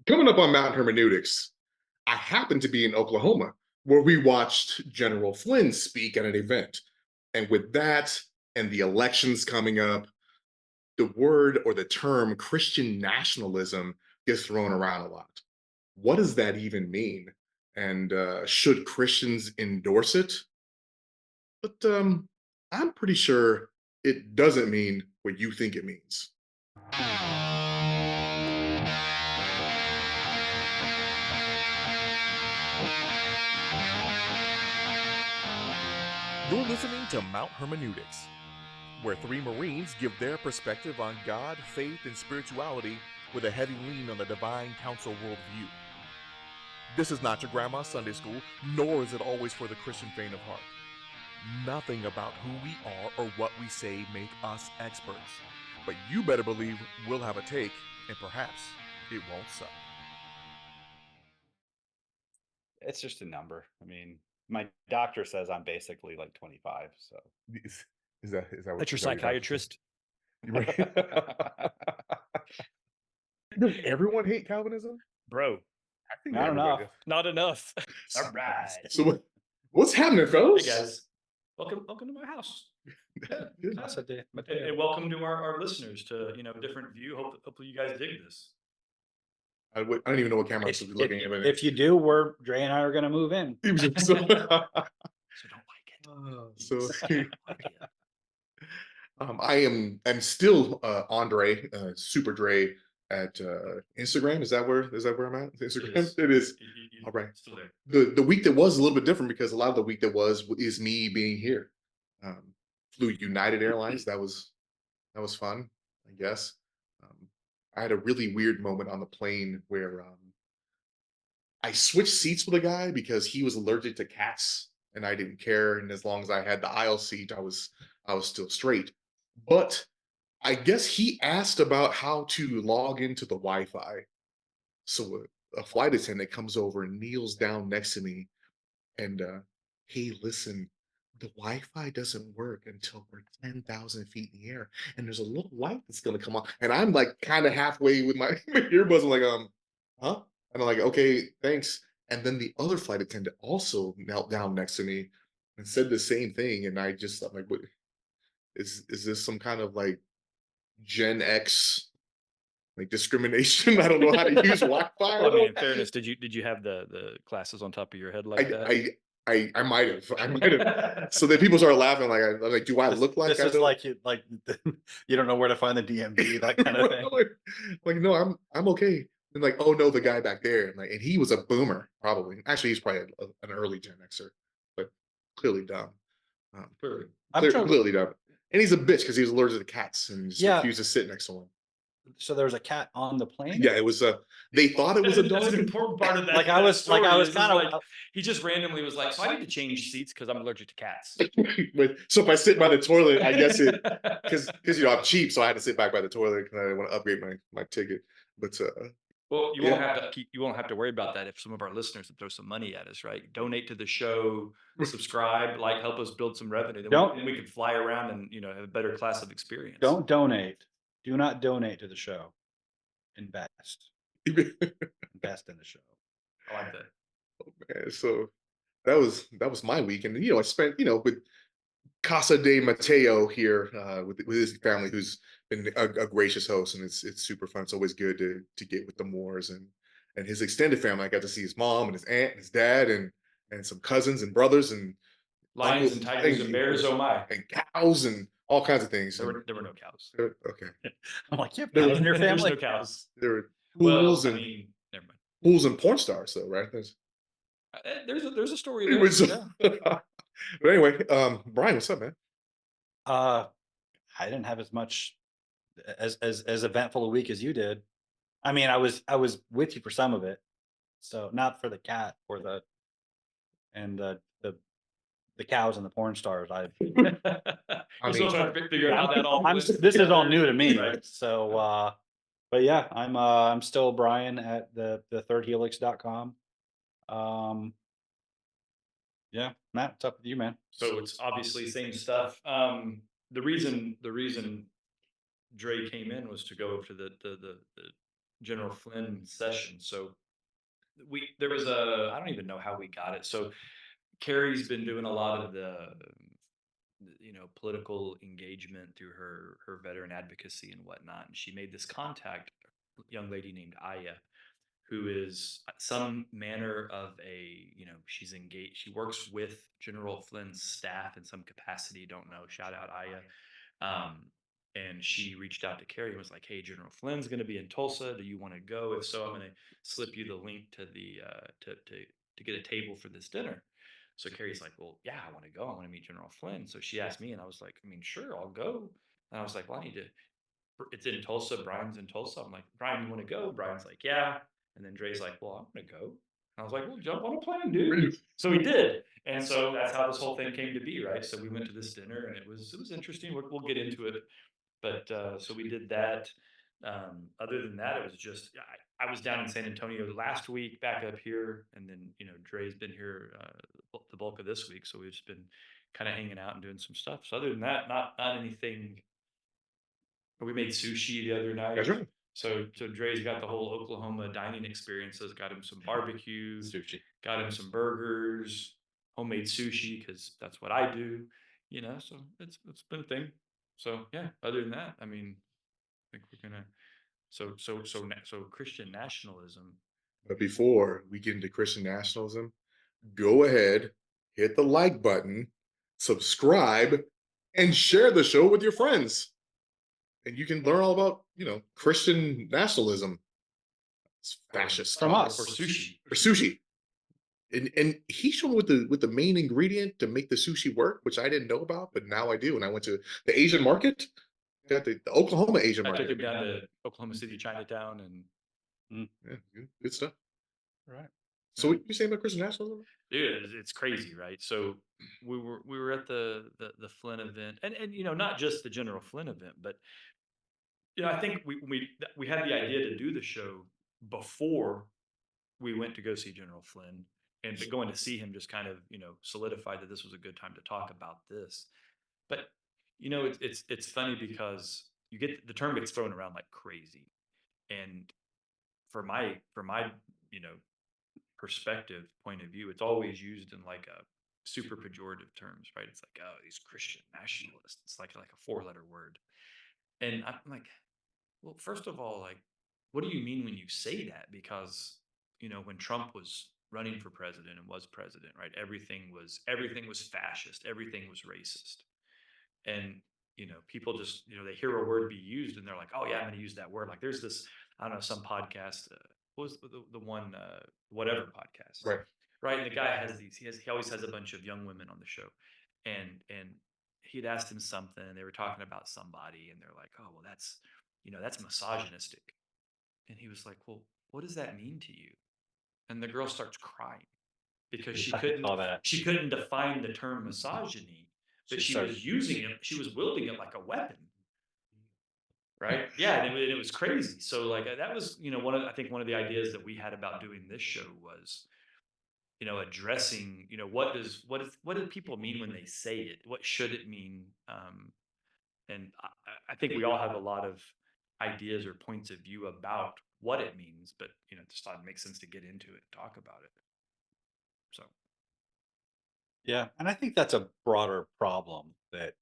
Coming up on Mountain Hermeneutics, I happened to be in Oklahoma where we watched General Flynn speak at an event. And with that and the elections coming up, the word or the term Christian nationalism gets thrown around a lot. What does that even mean? And should Christians endorse it? But I'm pretty sure it doesn't mean what you think it means. You're listening to Mount Hermeneutics, where three Marines give their perspective on God, faith, and spirituality with a heavy lean on the divine council worldview. This is not your grandma's Sunday school, nor is it always for the Christian faint of heart. Nothing about who we are or what we say make us experts. But you better believe we'll have a take, and perhaps it won't suck. It's just a number. I mean, my doctor says I'm basically like 25. So Is that That's your is that what you're psychiatrist. Right? Does everyone hate Calvinism? Bro, I think Not everybody enough. does. not enough. All right. So what's happening, fellas? Hey guys, welcome to my house. Good. Casa de And Mateo. welcome to our listeners to different view. Hopefully you guys dig this. I don't even know what camera I'm If, supposed to be looking at. if you do, Dre and I are going to move in. So don't like it. So Like it. I'm still Andre Super Dre at Instagram. Is that where I'm at? Instagram. It is. All right. Still there. The week that was a little bit different because a lot of the week that was is me being here. Flew United Airlines. That was fun, I guess. I had a really weird moment on the plane where I switched seats with a guy because he was allergic to cats and I didn't care. And as long as I had the aisle seat, I was still straight. But I guess he asked about how to log into the Wi-Fi. So a flight attendant comes over and kneels down next to me and hey, listen, the Wi-Fi doesn't work until we're 10,000 feet in the air, and there's a little light that's gonna come on. And I'm like kind of halfway with my, my earbuds. I'm like, huh? And I'm like, okay, thanks. And then the other flight attendant also knelt down next to me and said the same thing. And I'm like, what is this some kind of like Gen X like discrimination? I don't know how to use Wi-Fi. Well, I mean, in fairness, did you have the glasses on top of your head like that? I might have. I might have. So then people started laughing. Like, I'm like, do I look like This I is don't? like you don't know where to find the DMV, that kind of thing. like, no, I'm okay. And like, oh no, the guy back there, and he was a boomer, probably. Actually, he's probably an early Gen Xer, but clearly dumb. Clearly. Clearly dumb. And he's a bitch because he was allergic to cats and just refused to sit next to one. So there was a cat on the plane. Yeah, it was. They thought it was a dog. That's an important part of that. Like I was story is kind of like he just randomly was like, so I need to change seats because I'm allergic to cats. So if I sit by the toilet, I guess it because I'm cheap, so I had to sit back by the toilet because I didn't want to upgrade my ticket. But Well, you won't have to worry about that if some of our listeners throw some money at us, right? Donate to the show, subscribe, help us build some revenue. Then we can fly around and have a better class of experience. Don't donate. Do not donate to the show. Invest. Invest in the show. I like that. oh, man, so that was my week, and I spent with Casa de Mateo here with his family, who's been a gracious host, and it's super fun. It's always good to get with the Moors and his extended family. I got to see his mom and his aunt and his dad and some cousins and brothers and Lions and tigers and bears, oh my. and cows and all kinds of things. There were no cows. Okay. I'm like, yeah, There's in your family. no cows. There were Well, pools I and mean, never mind. pools and porn stars, though, right? There's a story It there. was- Yeah. But anyway, Brian, what's up, man? I didn't have as much as eventful a week as you did. I mean, I was with you for some of it, so not for the cat or the cows and the porn stars. I You're still mean, trying to figure out how that all went this is all new to me. Right. So, but yeah, I'm still Brian at the thirdhelix.com. Yeah, Matt, what's up with you, man? So it's obviously same stuff. The reason Dre came in was to go over to the General Flynn session. So there was a, I don't even know how we got it. So Carrie's been doing a lot of the political engagement through her veteran advocacy and whatnot. And she made this contact, a young lady named Aya, who is some manner of she's engaged. She works with General Flynn's staff in some capacity. Don't know. Shout out Aya. And she reached out to Carrie and was like, "Hey, General Flynn's going to be in Tulsa. Do you want to go? If so, I'm going to slip you the link to the to get a table for this dinner." So Carrie's like, "Well, yeah, I want to go. I want to meet General Flynn." So she asked me, and I was like, "I mean, sure, I'll go." And I was like, "Well, I need to. It's in Tulsa. Brian's in Tulsa." I'm like, "Brian, you want to go?" Brian's like, "Yeah." And then Dre's like, "Well, I'm going to go." And I was like, "Well, jump on a plane, dude." So we did. And so that's how this whole thing came to be, right? So we went to this dinner, and it was interesting. We'll get into it, but so we did that. Other than that, it was just I was down in San Antonio last week, back up here, and then Dre's been here the bulk of this week, so we've just been kind of hanging out and doing some stuff. So other than that, not anything. We made sushi the other night. That's right. So Dre's got the whole Oklahoma dining experiences. Got him some barbecue, Sushi. got him some burgers, homemade sushi because that's what I do. So it's been a thing. So yeah. Other than that, I mean, I think we're gonna. So Christian nationalism. But before we get into Christian nationalism, go ahead, hit the like button, subscribe, and share the show with your friends. And you can learn all about, Christian nationalism. It's fascist From talk. us. Or sushi. Or sushi. And he showed me with the main ingredient to make the sushi work, which I didn't know about, but now I do. And I went to the Asian market, got the Oklahoma Asian I took market. him down to Oklahoma City, Chinatown, and Yeah, good stuff. Right. So what you saying about Christian nationalism? dude, it's crazy, right? So we were at the Flynn event, and not just the General Flynn event, but I think we had the idea to do the show before we went to go see General Flynn, but going to see him just kind of solidified that this was a good time to talk about this. But it's funny because you get the term gets thrown around like crazy, and for my you know perspective point of view, it's always used in like a super pejorative terms, right? It's like, oh, these Christian nationalists. It's like a four-letter word, and I'm like, well, first of all, like, what do you mean when you say that? Because when Trump was running for president and was president, right? Everything was fascist, everything was racist, and people just they hear a word be used and they're like, oh yeah, I'm going to use that word. Like there's this, I don't know, some podcast. What was the one whatever podcast, Right. right? And the guy has these. He always has a bunch of young women on the show, and he'd asked him something, and they were talking about somebody, and they're like, oh well, that's misogynistic, and he was like, well, what does that mean to you? And the girl starts crying because she I couldn't saw that. she couldn't define the term misogyny, but she was using it. She was wielding it like a weapon, right? Yeah, and it was crazy. So like that was I think one of the ideas that we had about doing this show was addressing what do people mean when they say it? What should it mean? And I think we all have a lot of ideas or points of view about what it means, but just thought it makes sense to get into it and talk about it. So Yeah. And I think that's a broader problem that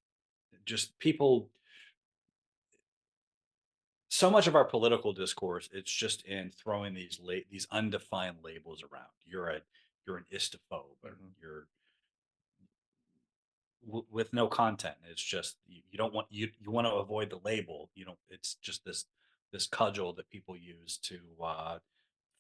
just people, so much of our political discourse, it's just in throwing these undefined labels around. You're an istophobe, or Mhm. you're with no content. It's just you don't want you want to avoid the label. You don't. It's just this cudgel that people use to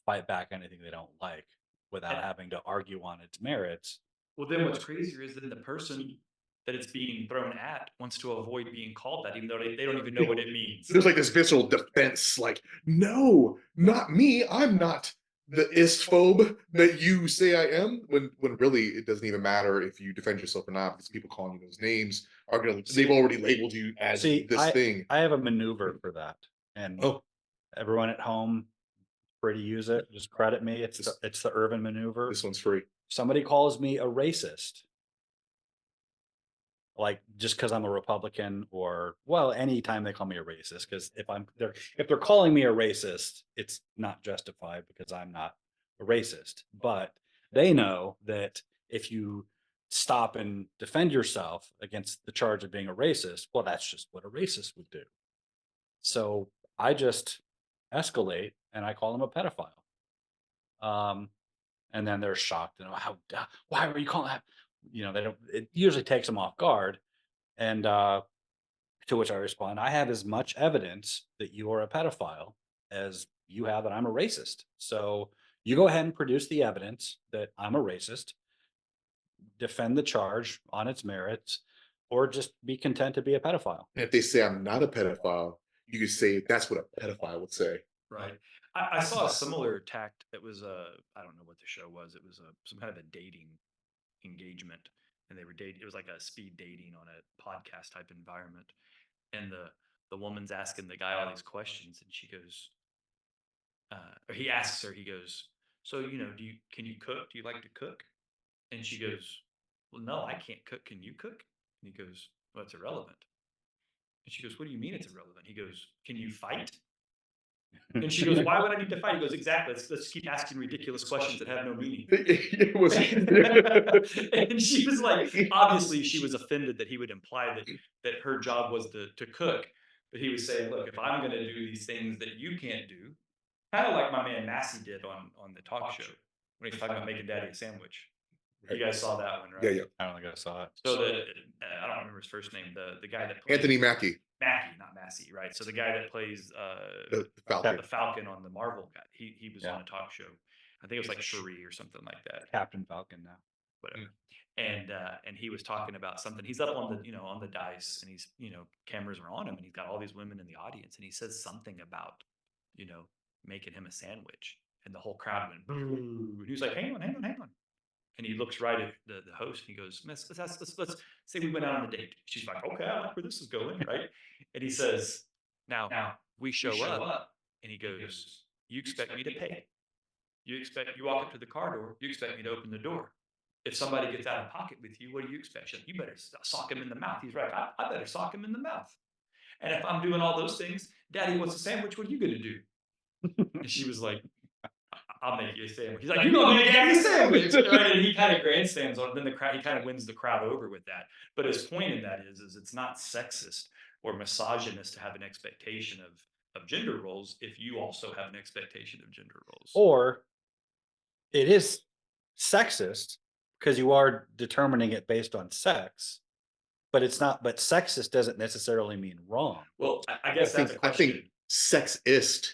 fight back anything they don't like without And having to argue on its merits. well, then what's crazier is then the person that it's being thrown at wants to avoid being called that, even though they don't even know what it means. There's like this visceral defense, like, no, not me. I'm not the istphobe that you say I am. When really it doesn't even matter if you defend yourself or not, because people calling you those names they've already labeled you as See, this thing. I have a maneuver for that, and Oh, everyone at home, free to use it. Just credit me. This- It's the Irvin maneuver. this one's free. Somebody calls me a racist. like just because I'm a Republican, or well, anytime they call me a racist, because if they're calling me a racist, it's not justified because I'm not a racist. But they know that if you stop and defend yourself against the charge of being a racist, well, that's just what a racist would do. So I just escalate and I call them a pedophile. Um, and then they're shocked and why were you calling that? They don't. It usually takes them off guard, and to which I respond, I have as much evidence that you are a pedophile as you have that I'm a racist. So you go ahead and produce the evidence that I'm a racist, defend the charge on its merits, or just be content to be a pedophile. And if they say I'm not a pedophile, you could say that's what a pedophile would say. Right. I saw a similar tact. It was I don't know what the show was. It was some kind of a dating engagement, and they were dating. It was like a speed dating on a podcast type environment, and the woman's asking the guy all these questions, and she goes, or he asks her, he goes, so can you cook? Do you like to cook? And she goes, well, no, I can't cook. Can you cook? And he goes, well, it's irrelevant. And she goes, what do you mean it's irrelevant? He goes, can you fight? And she goes, why would I need to fight? He goes, exactly. Let's keep asking ridiculous questions that have no meaning. It was, And she was like, obviously she was offended that he would imply that her job was to cook. But he was saying, look, if I'm going to do these things that you can't do, kind of like my man Massey did on the talk show when he's talking about making daddy a sandwich. You guys saw that one, right? yeah. I don't think I saw it. So I don't remember his first name. The guy that plays Anthony Mackie, not Massey, right? So the guy that plays the Falcon. the Falcon on the Marvel guy, he was Yeah. on a talk show. I think it was like Cherie or something like that, Captain Falcon now. whatever. And he was talking about something. He's up on the on the dice, and he's cameras are on him, and he's got all these women in the audience, and he says something about making him a sandwich, and the whole crowd went boo. And he was like, hang on. And he looks right at the host and he goes, Miss, let's say we went out on a date. She's like, okay, I like where this is going, right? And he says, now we show up, and he goes, you expect me to pay. You walk up to the car door, you expect me to open the door. If somebody gets out of pocket with you, what do you expect? She's like, you better sock him in the mouth. He's right, I better sock him in the mouth. And if I'm doing all those things, Daddy wants a sandwich, what are you gonna do? And she was like, I'll make you a sandwich. He's like, you're gonna make Daddy a sandwich, right? And he kind of grandstands on it. Then the crowd, he kind of wins the crowd over with that. But his point in that is it's not sexist or misogynist to have an expectation of gender roles if you also have an expectation of gender roles. Or it is sexist because you are determining it based on sex, but it's not. But sexist doesn't necessarily mean wrong. Well, I guess that's a I question. think sexist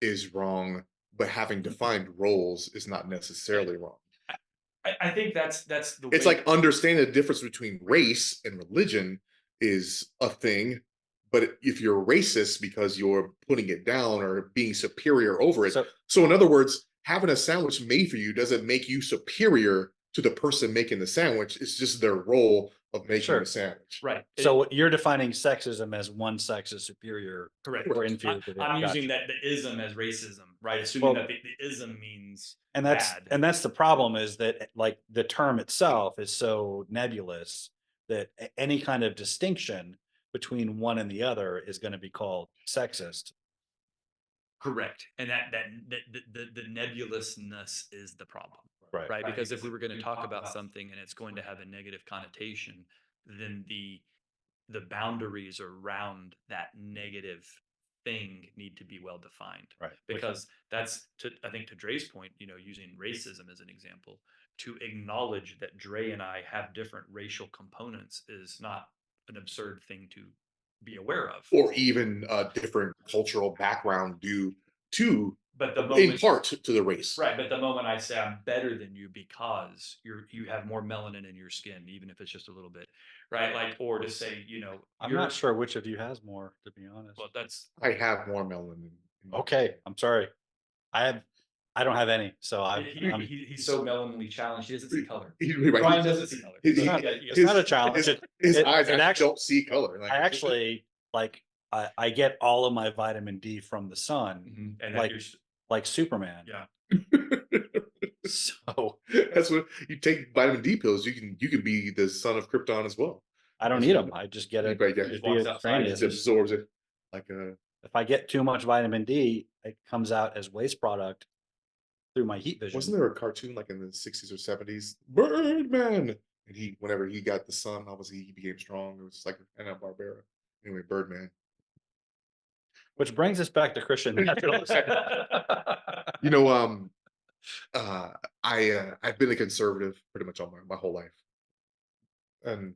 is wrong, but having defined roles is not necessarily wrong. I think that's the It's way. like understanding the difference between race and religion is a thing, but if you're racist because you're putting it down or being superior over it. So in other words, having a sandwich made for you doesn't make you superior to the person making the sandwich. It's just their role of making the sandwich. Right. So you're defining sexism as one sex is superior, Correct. or inferior to the other. I'm Gotcha. using the ism as racism, right? Assuming that the ism means bad. That's the problem, is that like the term itself is so nebulous that any kind of distinction between one and the other is going to be called sexist. Correct. And that the nebulousness is the problem. Right. Because if we were going to talk about something and it's going to have a negative connotation, then the boundaries around that negative thing need to be well defined. Right. Because that's I think to Dre's point, using racism as an example, to acknowledge that Dre and I have different racial components is not an absurd thing to be aware of. Or even a different cultural background due to, but in part, to the race. Right. But the moment I say I'm better than you because you have more melanin in your skin, even if it's just a little bit, right? Like, or to say, I'm not sure which of you has more, to be honest. Well, I have more melanin. Okay, I'm sorry. I don't have any, so he's so melaninly challenged. He doesn't see color. Right. Brian doesn't see color. It's not a challenge. His eyes actually don't see color. I actually I get all of my vitamin D from the sun, and like Superman. Yeah. So that's what you take vitamin D pills. You can be the son of Krypton as well. I don't need them. I just get it. Right, yeah. Just Walks via outside, training. It It's just just- absorbs it like a. If I get too much vitamin D, it comes out as waste product through my heat vision. Wasn't there a cartoon like in the 60s or 70s? Birdman! And whenever he got the sun, obviously he became strong. It was like Hanna-Barbera. Anyway, Birdman. Which brings us back to Christian nationalism. You know, I've been a conservative pretty much all my whole life. And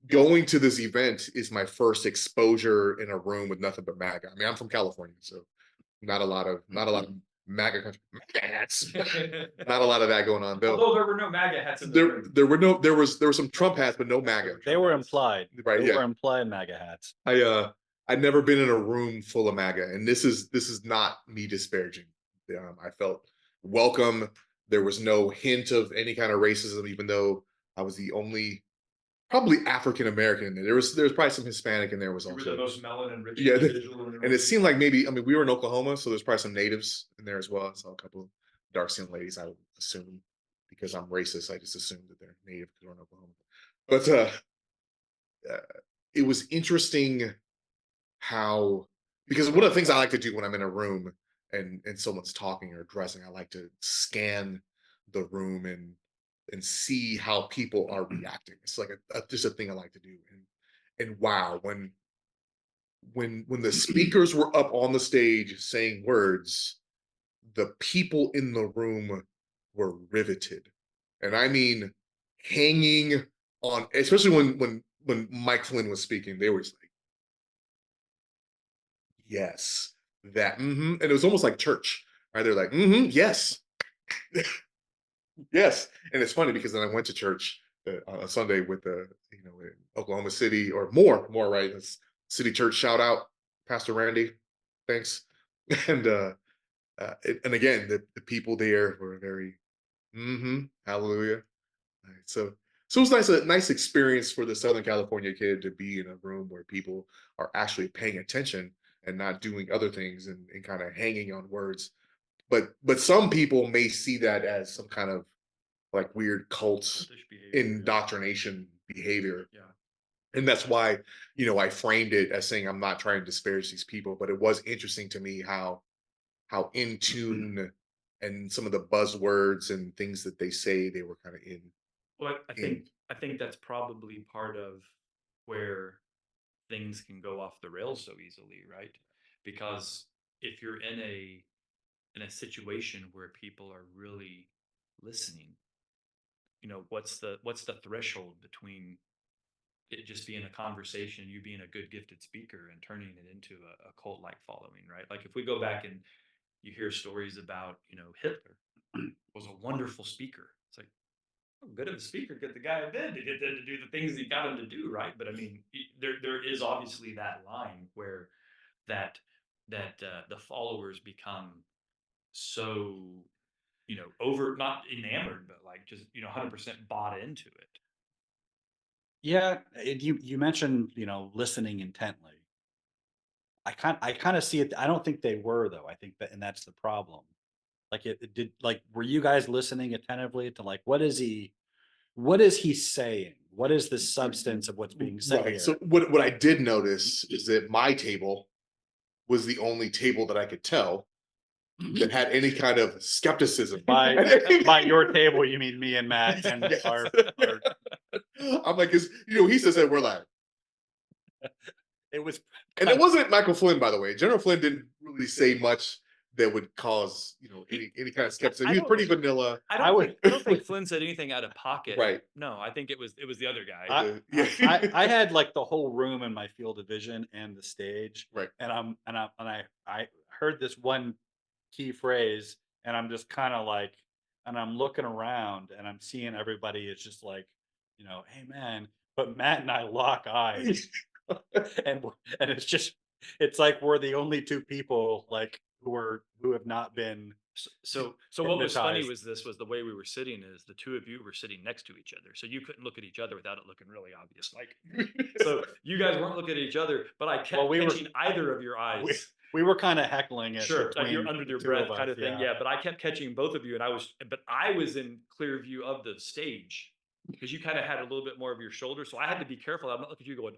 going to this event is my first exposure in a room with nothing but MAGA. I mean, I'm from California, so not a lot of MAGA country. MAGA hats. Not a lot of that going on. Though Although there were no MAGA hats in the room. there were some Trump hats, but no MAGA. They were implied. Right, They yeah. were implied MAGA hats. I'd never been in a room full of MAGA, and this is not me disparaging. I felt welcome. There was no hint of any kind of racism, even though I was the only probably African American in there. There was probably some Hispanic in there was You were the also. most melanin-rich Yeah, individual in the And it room. seemed like maybe, I mean, we were in Oklahoma, so there's probably some natives in there as well. I saw a couple of dark-skinned ladies, I would assume, because I'm racist, I just assumed that they're native because we're in Oklahoma. But it was interesting how, because one of the things I like to do when I'm in a room and someone's talking or addressing, I like to scan the room and see how people are reacting. It's like just a thing I like to do. And wow, when the speakers were up on the stage saying words, the people in the room were riveted. And I mean hanging on, especially when Mike Flynn was speaking, they were just like, yes, that, and it was almost like church, right? They're like, yes, yes. And it's funny because then I went to church on a Sunday with in Oklahoma City or more, right? It's City Church, shout out, Pastor Randy, thanks. And and again, the people there were very, hallelujah. Right, so it was a nice experience for the Southern California kid to be in a room where people are actually paying attention and not doing other things and kind of hanging on words. But some people may see that as some kind of like weird cult Cultish behavior, indoctrination behavior. Yeah. And that's why, I framed it as saying I'm not trying to disparage these people, but it was interesting to me how in tune and some of the buzzwords and things that they say they were kind of in. Well, I think that's probably part of where things can go off the rails so easily, right? Because if you're in a situation where people are really listening, what's the threshold between it just being a conversation, you being a good gifted speaker and turning it into a cult like following, right? Like if we go back and you hear stories about, Hitler was a wonderful speaker. It's like, how good of a speaker could the guy have been to get them to do the things he got him to do, right? But I mean, there is obviously that line where that the followers become so over, not enamored, but like just 100% bought into it. Yeah, you mentioned listening intently. I kind of see it. I don't think they were though. I think that, and that's the problem. Like it did. Like, were you guys listening attentively to like what is he saying? What is the substance of what's being said Right. here? So what I did notice is that my table was the only table that I could tell that had any kind of skepticism. By your table, you mean me and Matt and Yes. our I'm like, he says that we're like, it was and it wasn't Michael Flynn, by the way. General Flynn didn't really say much that would cause, any kind of skepticism. He was pretty vanilla. I don't think Flynn said anything out of pocket. Right. No, I think it was the other guy. I had like the whole room in my field of vision and the stage. Right. And I heard this one key phrase and I'm just kind of like, and I'm looking around and I'm seeing everybody is just like, hey man, but Matt and I lock eyes and it's like we're the only two people like who have not been. So what was funny hypnotized. was the way we were sitting is the two of you were sitting next to each other. So you couldn't look at each other without it looking really obvious. Like, so you guys weren't looking at each other, but I kept catching either of your eyes. We were kind of heckling it. Sure, like you're under your breath kind of thing. Yeah. Yeah, but I kept catching both of you, and I was in clear view of the stage. because you kind of had a little bit more of your shoulder. So I had to be careful. I'm not looking at you going,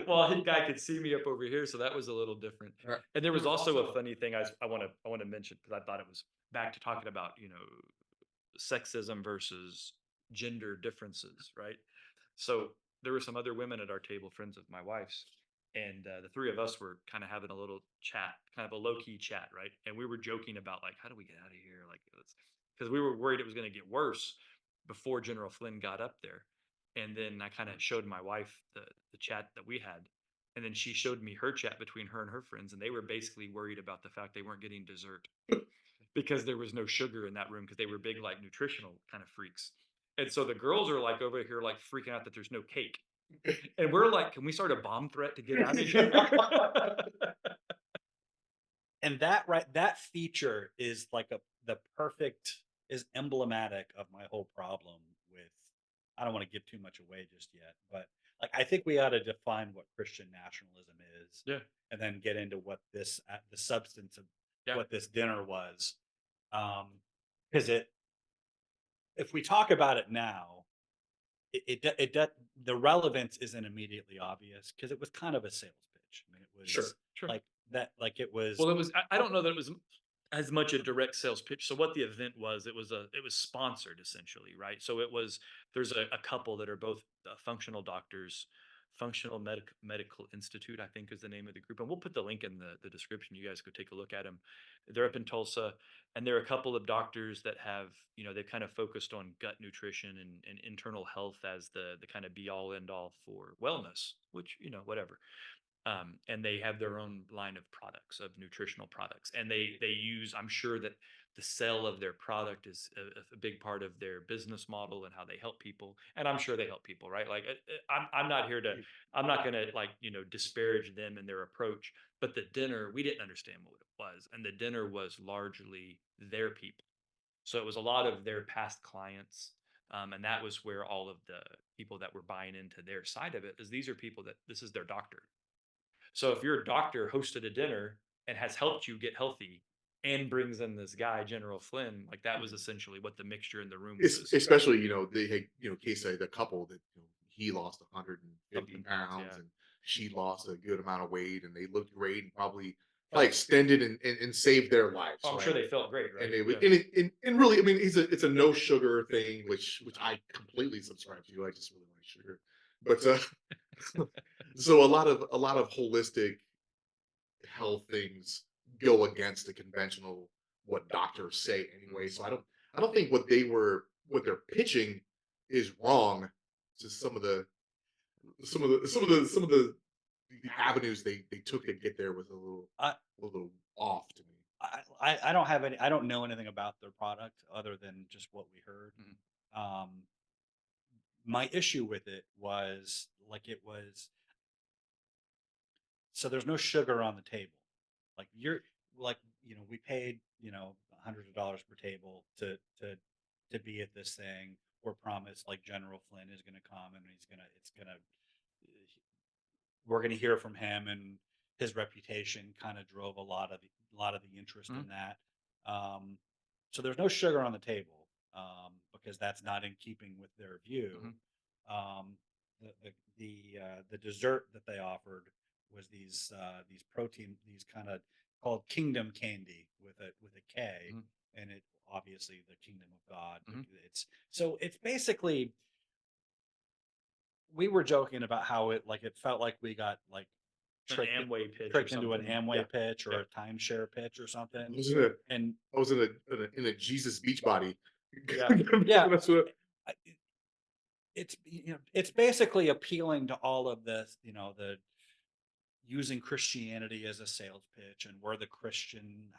well, the guy could see me up over here. So that was a little different. Right. And there was also a funny thing I want to mention because I thought it was back to talking about, sexism versus gender differences, right? So there were some other women at our table, friends of my wife's, and the three of us were kind of having a little chat, kind of a low key chat, right? And we were joking about like, how do we get out of here? Like, because we were worried it was going to get worse before General Flynn got up there. And then I kind of showed my wife the chat that we had. And then she showed me her chat between her and her friends, and they were basically worried about the fact they weren't getting dessert because there was no sugar in that room because they were big like nutritional kind of freaks. And so the girls are like over here like freaking out that there's no cake. And we're like, can we start a bomb threat to get out of here? And that feature is like is emblematic of my whole problem with, I don't want to give too much away just yet, but like I think we ought to define what Christian nationalism is, Yeah. and then get into what the substance of Yeah. what this dinner was. Because if we talk about it now, the relevance isn't immediately obvious because it was kind of a sales pitch. I mean, it was Sure. Sure. like that, like it was. Well, it was. I don't know that it was as much a direct sales pitch. So what the event was, it was sponsored essentially, right? So there's a couple that are both functional doctors, Medical Institute, I think is the name of the group, and we'll put the link in the description. You guys go take a look at them. They're up in Tulsa, and there are a couple of doctors that have, they've kind of focused on gut nutrition and internal health as the kind of be all end all for wellness, which whatever. And they have their own line of products, of nutritional products, and they use, I'm sure that the sale of their product is a big part of their business model and how they help people, and I'm sure they help people, right? Like I'm not here to, I'm not going to like disparage them in their approach, but the dinner, we didn't understand what it was, and the dinner was largely their people, so it was a lot of their past clients. And that was where all of the people that were buying into their side of it is, these are people that this is their doctor. So if your doctor hosted a dinner and has helped you get healthy and brings in this guy, General Flynn, like that was essentially what the mixture in the room was. Especially, they had, case study, the couple that, he lost 150 Something pounds, pounds, yeah. and she lost a good amount of weight, and they looked great and probably extended and saved their lives. Oh, I'm sure they felt great, right? And they would, Yeah. and really, I mean, it's a no sugar thing, which I completely subscribe to. I just really like sugar, but so a lot of holistic health things go against the conventional what doctors say anyway. So I don't think what they're pitching is wrong. Just some of the avenues they took to get there was I, a little off to me. I don't have any. I don't know anything about their product other than just what we heard. My issue with it was like it was, so there's no sugar on the table. Like you're like, we paid, hundreds of dollars per table to be at this thing. We're promised like General Flynn is going to come and we're going to hear from him, and his reputation kind of drove a lot of the interest in that. Um, so there's no sugar on the table, because that's not in keeping with their view. Um, the dessert that they offered was these protein, these kind of called kingdom candy with a K, and it obviously the kingdom of God. It's basically, we were joking about how it felt like we got like An tricked Amway pitch or tricked into an something. Amway Yeah. pitch or Yeah. a timeshare pitch or something. And I was in a Jesus beach body. Yeah. Yeah. That's what. I- it's basically appealing to all of this, the using Christianity as a sales pitch, and we're the Christian,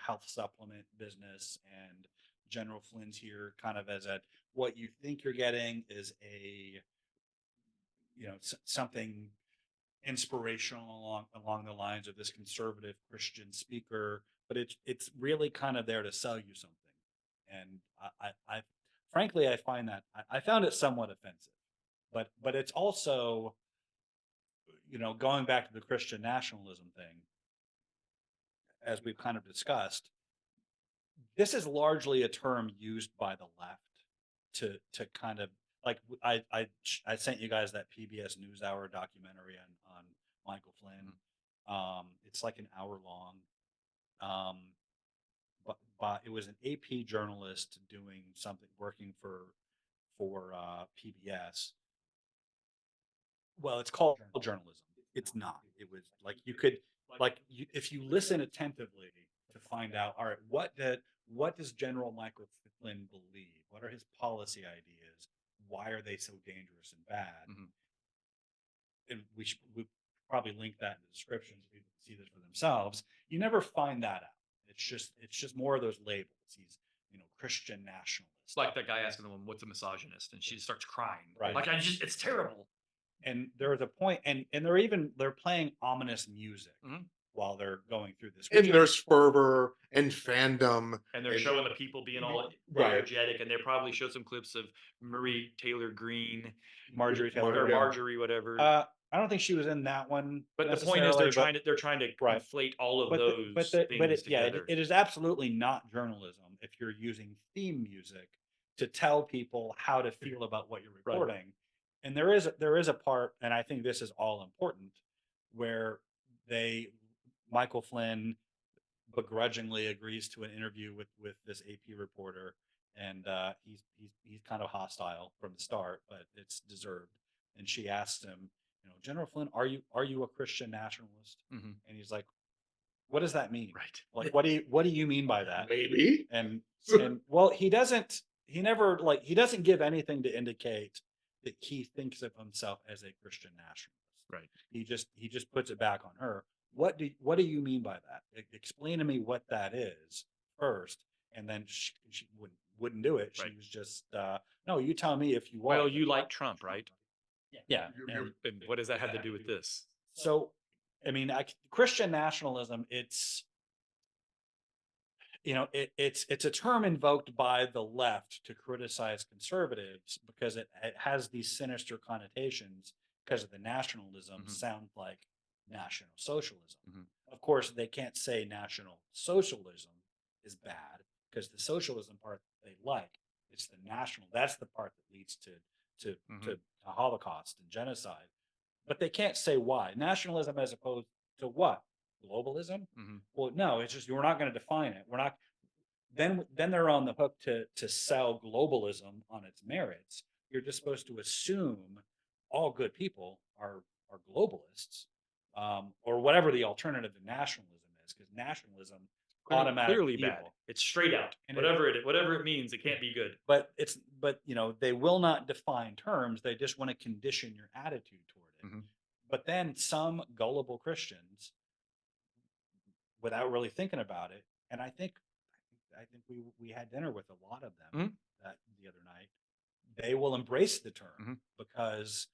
health supplement business, and General Flynn's here kind of as what you think you're getting is something inspirational along the lines of this conservative Christian speaker, but it's really kind of there to sell you something. And I frankly, I find that I found it somewhat offensive, but it's also, going back to the Christian nationalism thing, as we've kind of discussed, this is largely a term used by the left to kind of like I sent you guys that PBS NewsHour documentary on Michael Flynn. It's like an hour long. But it was an AP journalist doing something, working for PBS. Well, it's called journalism. It's not. It was like you could if you listen attentively to find out, all right, what does General Michael Flynn believe? What are his policy ideas? Why are they so dangerous and bad? And we probably link that in the description so people can see this for themselves. You never find that out. It's just more of those labels. He's Christian nationalist. It's like that guy asking the woman, "What's a misogynist?" and she just starts crying. Right. Like it's terrible. And there was a point, and they're playing ominous music while they're going through this. And there's fervor and fandom, and they're showing the people being all energetic, and they probably showed some clips of Marie Taylor Greene, Marjorie Taylor, or Marjorie, whatever. I don't think she was in that one. But the point is, they're trying to conflate all of those things together. It is absolutely not journalism if you're using theme music to tell people how to feel about what you're reporting. Right. And there is a part, and I think this is all important, where Michael Flynn begrudgingly agrees to an interview with this AP reporter, and he's kind of hostile from the start, but it's deserved. And she asks him, General Flynn, are you a Christian nationalist? And he's like, what does that mean? Right. Like, what do you mean by that? Maybe. And well, he doesn't give anything to indicate that he thinks of himself as a Christian nationalist. Right. He just puts it back on her. What do you mean by that? Explain to me what that is first. And then she wouldn't do it. She was just, no, you tell me if you want. Well, you like Trump, right? Yeah. And what does that have to do with this? So, I mean, Christian nationalism, it's a term invoked by the left to criticize conservatives because it has these sinister connotations because of the nationalism sound like National Socialism. Of course, they can't say National Socialism is bad because the socialism part they like. It's the national. That's the part that leads to Holocaust and genocide. But they can't say why. Nationalism as opposed to what? Globalism? Well, no, it's just we're not going to define it. We're not. Then they're on the hook to sell globalism on its merits. You're just supposed to assume all good people are globalists, or whatever the alternative to nationalism is, because nationalism clearly evil. bad. It's straight out. And whatever it means, it can't be good. But they will not define terms. They just want to condition your attitude toward it. But then some gullible Christians, without really thinking about it, and I think we had dinner with a lot of them that the other night. They will embrace the term because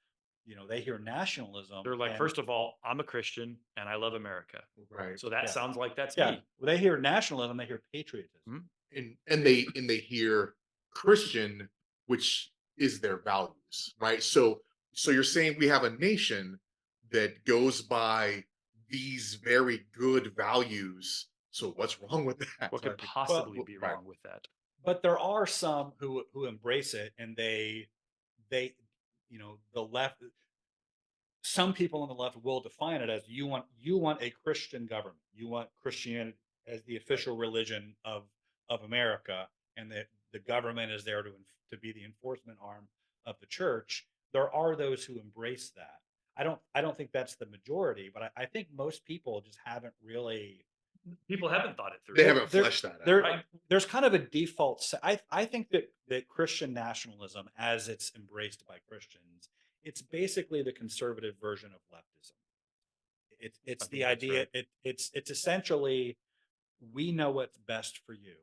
they hear nationalism. They're like, first of all, I'm a Christian and I love America. Right. So that sounds like that's me. Well, they hear nationalism, they hear patriotism. And they hear Christian, which is their values, right? So you're saying we have a nation that goes by these very good values. So what's wrong with that? What could possibly be wrong with that? But there are some who embrace it, and they the left. Some people on the left will define it as you want a Christian government. You want Christianity as the official religion of America, and that the government is there to be the enforcement arm of the church. There are those who embrace that. I don't think that's the majority, but I think most people just haven't really. People haven't thought it through. They haven't fleshed that out. Right? There's kind of a default. I think that Christian nationalism, as it's embraced by Christians, it's basically the conservative version of leftism. It's the idea. Right. It's essentially, we know what's best for you.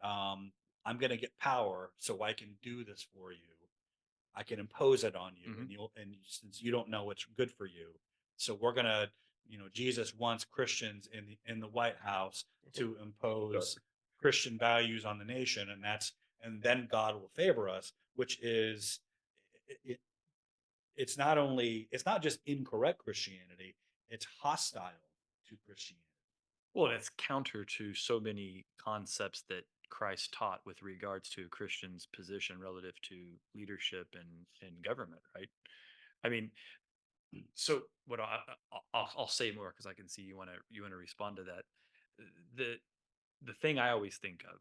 I'm going to get power, so I can do this for you. I can impose it on you, and since you don't know what's good for you, so we're gonna. Jesus wants Christians in the White House to impose Christian values on the nation, and then God will favor us, which is it's not just incorrect Christianity, it's hostile to Christianity. Well, it's counter to so many concepts that Christ taught with regards to a Christian's position relative to leadership and government, right? I mean, so what I'll say more because I can see you want to respond to that. The the thing I always think of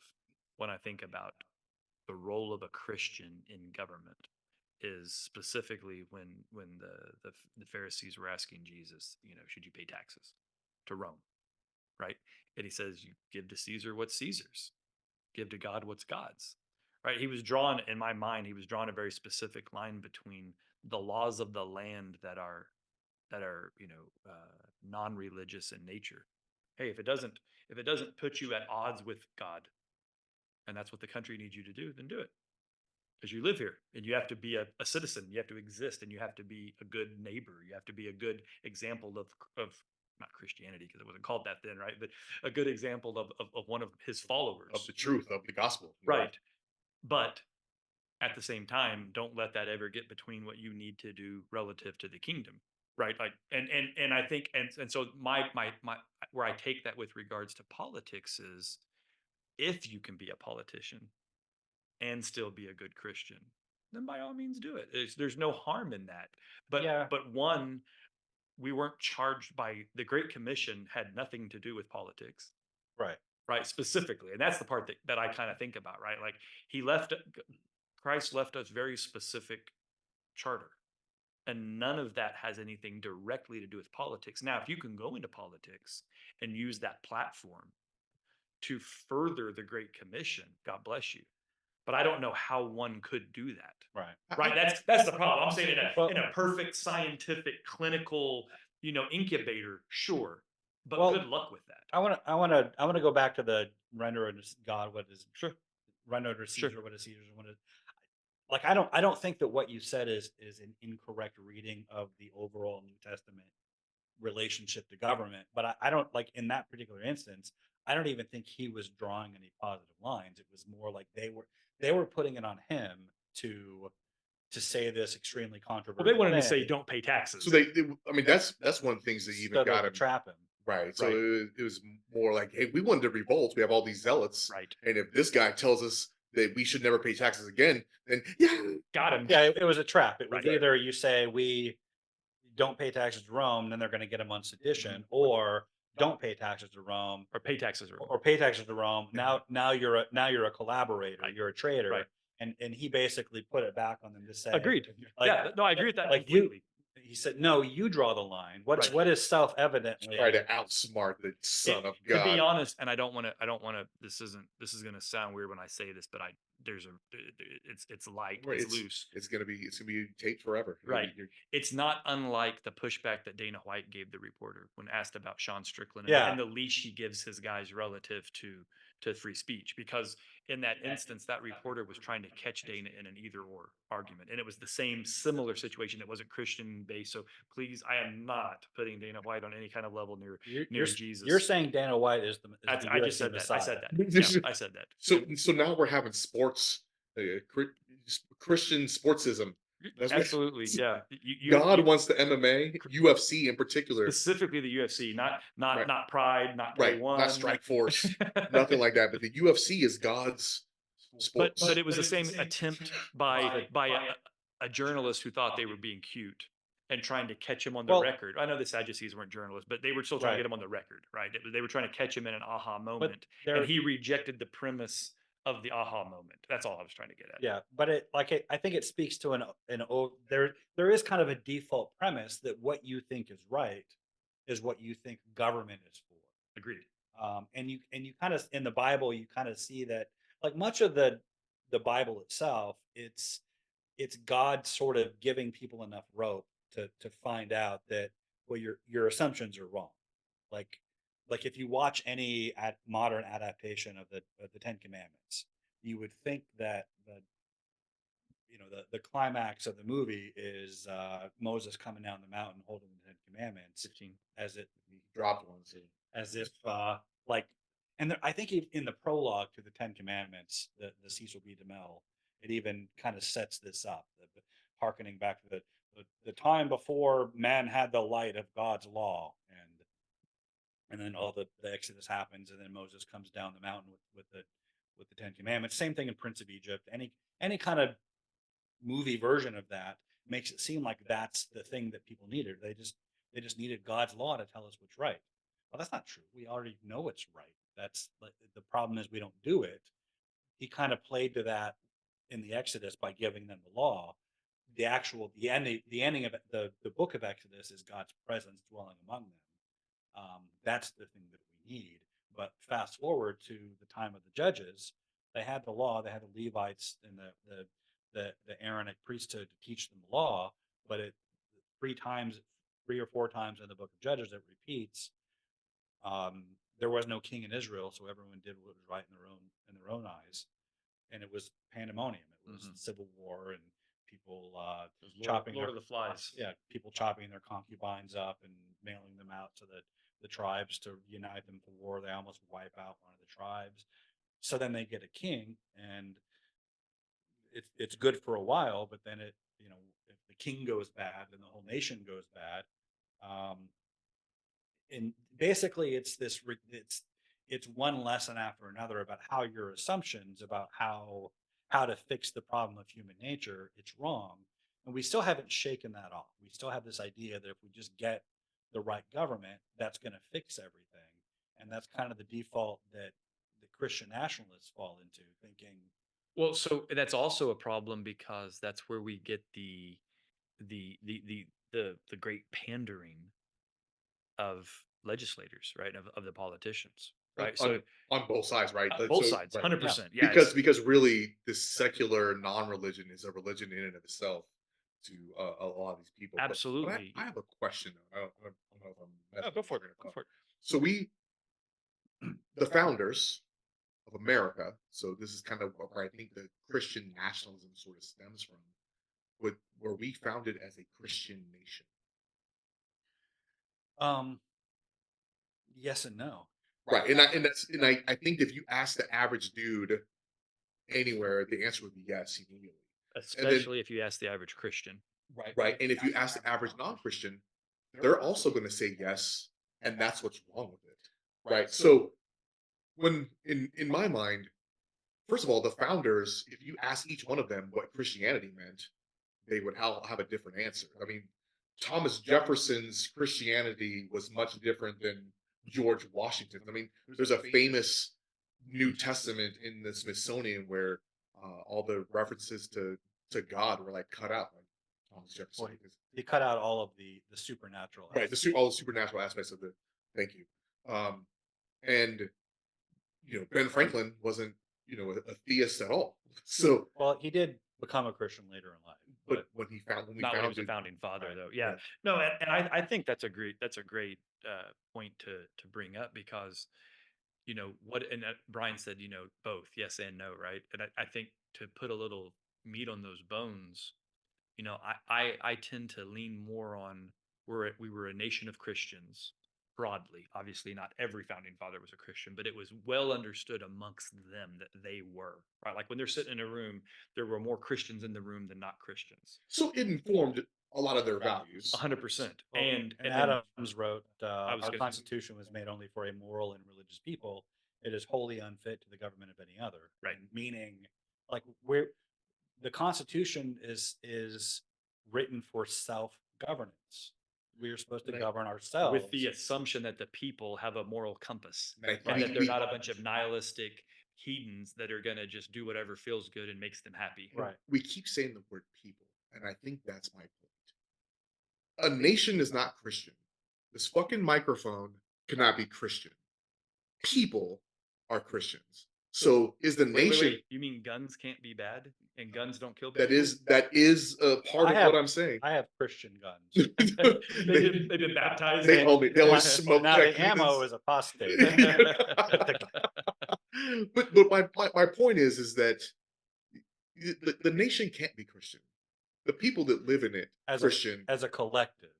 when I think about the role of a Christian in government is specifically when the Pharisees were asking Jesus, should you pay taxes to Rome, right? And he says, you give to Caesar what's Caesar's, give to God what's God's, right? He was drawn in my mind. He was drawn a very specific line between the laws of the land that are non-religious in nature. Hey, if it doesn't put you at odds with God, and that's what the country needs you to do, then do it because you live here and you have to be a citizen. You have to exist and you have to be a good neighbor. You have to be a good example of not Christianity because it wasn't called that then, right? But a good example of one of his Of followers, the truth of the gospel. right? But at the same time, don't let that ever get between what you need to do relative to the kingdom, right? Like, and I think, and so my where I take that with regards to politics is, if you can be a politician and still be a good Christian, then by all means do it. There's no harm in that. But Yeah. but one, we weren't charged by the Great Commission, had nothing to do with politics, Right. right? Specifically. And that's the part that I kind of think about, right? Like Christ left us very specific charter. And none of that has anything directly to do with politics. Now, if you can go into politics and use that platform to further the Great Commission, God bless you. But I don't know how one could do that. Right. Right. That's the problem. I'm saying Well- in a perfect scientific clinical, incubator, sure. But Well, good luck with that. I want to go back to the render unto God what is Sure. render unto Sure. Caesar what is Caesar's and what is, like, I don't think that what you said is an incorrect reading of the overall New Testament relationship to government. But I don't, like, in that particular instance, I don't even think he was drawing any positive lines. It was more like they were putting it on him to say this extremely Well, controversial they wanted to thing, say don't pay taxes. So I mean, that's one of the things that even so they got would him trap him. right. So Right. it was more like, hey, we wanted to revolt. We have all these zealots, Right. and if this guy tells us that we should never pay taxes again, then yeah, Got him. Yeah, it was a trap. It was Right. either you say we don't pay taxes to Rome, then they're going to get him on sedition, or don't pay taxes to Rome, Or pay taxes. or pay taxes to Rome. Now you're a collaborator, Right. you're a traitor, Right. and he basically put it back on them to say, Agreed. Like, Yeah. No, I agree with that like completely. he said, no, you draw the line. Right. What is self-evidently try to outsmart the Son of To be God. honest, and I don't want to. This is going to sound weird when I say this, but it's light, Right, it's loose. It's gonna be taped forever. Right. It's not unlike the pushback that Dana White gave the reporter when asked about Sean Strickland and the leash he gives his guys relative to free speech. Because in that instance, that reporter was trying to catch Dana in an either or argument. And it was the same similar situation. It wasn't Christian based. So please, I am not putting Dana White on any kind of level near Jesus. You're saying Dana White is the I just said that. Messiah. I said that. Yeah, I said that. So now we're having sports, Christian sportsism. That's what- Absolutely, yeah. God wants the MMA, UFC in particular, specifically the UFC, not Right. not Pride, not right? K1, Not Strike Force, nothing like that. But the UFC is God's sports. But it was the same attempt by a journalist who thought they were being cute and trying to catch him on the Well- record. I know the Sadducees weren't journalists, but they were still trying to Right. get him on the record, right? They were trying to catch him in an aha moment, there- and he rejected the premise of the aha moment. That's all I was trying to get at. Yeah, but I think it speaks to there is kind of a default premise that what you think is right is what you think government is for. Agreed. And you kind of, in the Bible, you kind of see that, like, much of the Bible itself, it's God sort of giving people enough rope to find out that, well, your assumptions are wrong. Like if you watch any modern adaptation of the Ten Commandments, you would think that the climax of the movie is Moses coming down the mountain holding the Ten Commandments, 15. as it Dropped one. So. as if like, and I think in the prologue to the Ten Commandments, the Cecil B. DeMille, it even kind of sets this up, harkening back to the time before man had the light of God's law, and and then all the Exodus happens, and then Moses comes down the mountain with the Ten Commandments. Same thing in Prince of Egypt. Any kind of movie version of that makes it seem like that's the thing that people needed. They just needed God's law to tell us what's right. Well, that's not true. We already know what's right. That's the problem is we don't do it. He kind of played to that in the Exodus by giving them the law. The ending of it, the book of Exodus is God's presence dwelling among them. That's the thing that we need. But fast forward to the time of the judges, they had the law, they had the Levites and the Aaronic priesthood to teach them the law, but it 3 or 4 times in the book of Judges it repeats. There was no king in Israel, so everyone did what was right in their own eyes, and it was pandemonium. It was civil war and people chopping Lord of the Flies. yeah, people chopping their concubines up and mailing them out to the tribes to unite them for war. They almost wipe out one of the tribes. So then they get a king, and it's good for a while, but then if the king goes bad, then the whole nation goes bad. And basically, it's one lesson after another about how your assumptions about how to fix the problem of human nature, it's wrong. And we still haven't shaken that off. We still have this idea that if we just get the right government, that's going to fix everything. And that's kind of the default that the Christian nationalists fall into, thinking, Well, so that's also a problem because that's where we get the great pandering of legislators, right? Of the politicians, right? So On both sides, right? both So, sides, right. 100%. Yeah, Because really, this secular non-religion is a religion in and of itself to a lot of these people. But absolutely. I have a question. Though. I don't know if I'm Oh, messing go with for it. your train of Go thought. for it. So the founders of America. So this is kind of where I think the Christian nationalism sort of stems from. Were we founded as a Christian nation? yes and no. Right, I think if you ask the average dude anywhere, the answer would be yes immediately. And then Especially if you ask the average Christian. right, and if you ask the average non-Christian, they're also going to say yes, and that's what's wrong with it. Right. So when in my mind, first of all, the founders, if you ask each one of them what Christianity meant, they would have a different answer. I mean, Thomas Jefferson's Christianity was much different than George Washington's. I mean, there's a famous New Testament in the Smithsonian where all the references to God were like cut out, like Thomas Jefferson. Well, he cut out all of the supernatural. Right, all the supernatural aspects of the. Thank you. And Ben Franklin wasn't a theist at all. So Well, he did become a Christian later in life, but when we Not when he was a founded, founding father, right, though. Yeah. right. No, and I think that's a great point to bring up because what and Brian said both yes and no, right? And I think to put a little meat on those bones, I tend to lean more on we were a nation of Christians broadly. Obviously, not every founding father was a Christian, but it was well understood amongst them that they were, right? Like when they're sitting in a room, there were more Christians in the room than not Christians. So it informed a lot of their values. 100%. Well, And and then Adams wrote, was "Our gonna- Constitution was made only for a moral and religious people. It is wholly unfit to the government of any other." Right. Meaning, like the Constitution is written for self-governance. We are supposed to Right. govern ourselves with the assumption that the people have a moral compass And I and think that they're we- not a bunch of nihilistic heathens that are going to just do whatever feels good and makes them happy. right. we keep saying the word people, and I think that's my point. A nation is not Christian. This fucking microphone cannot be Christian. People are Christians. So is the nation You mean guns can't be bad and guns don't kill that people? is a part I of have- what I'm saying. I have Christian guns. They've been baptized. They only Now smoke the check ammo is apostate. but my point is that the nation can't be Christian. The people that live in it Christian, as a collective.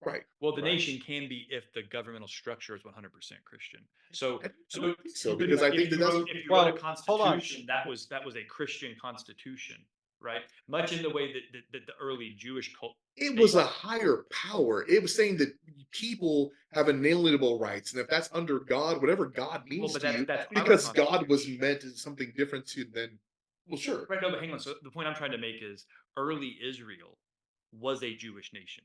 right? Well, the right. nation can be if the governmental structure is 100% Christian. So, I don't think so, you could- because I if think you that's wrote, if you Well, wrote a hold on. constitution, that was a Christian constitution, right? Much in the way that the early Jewish cult. It was a higher power. It was saying that people have inalienable rights, and if that's under God, whatever God Well, means but to you, that's our because God was constitution. meant as something different to then, well, sure, Right, no, but hang on. So the point I'm trying to make is early Israel was a Jewish nation.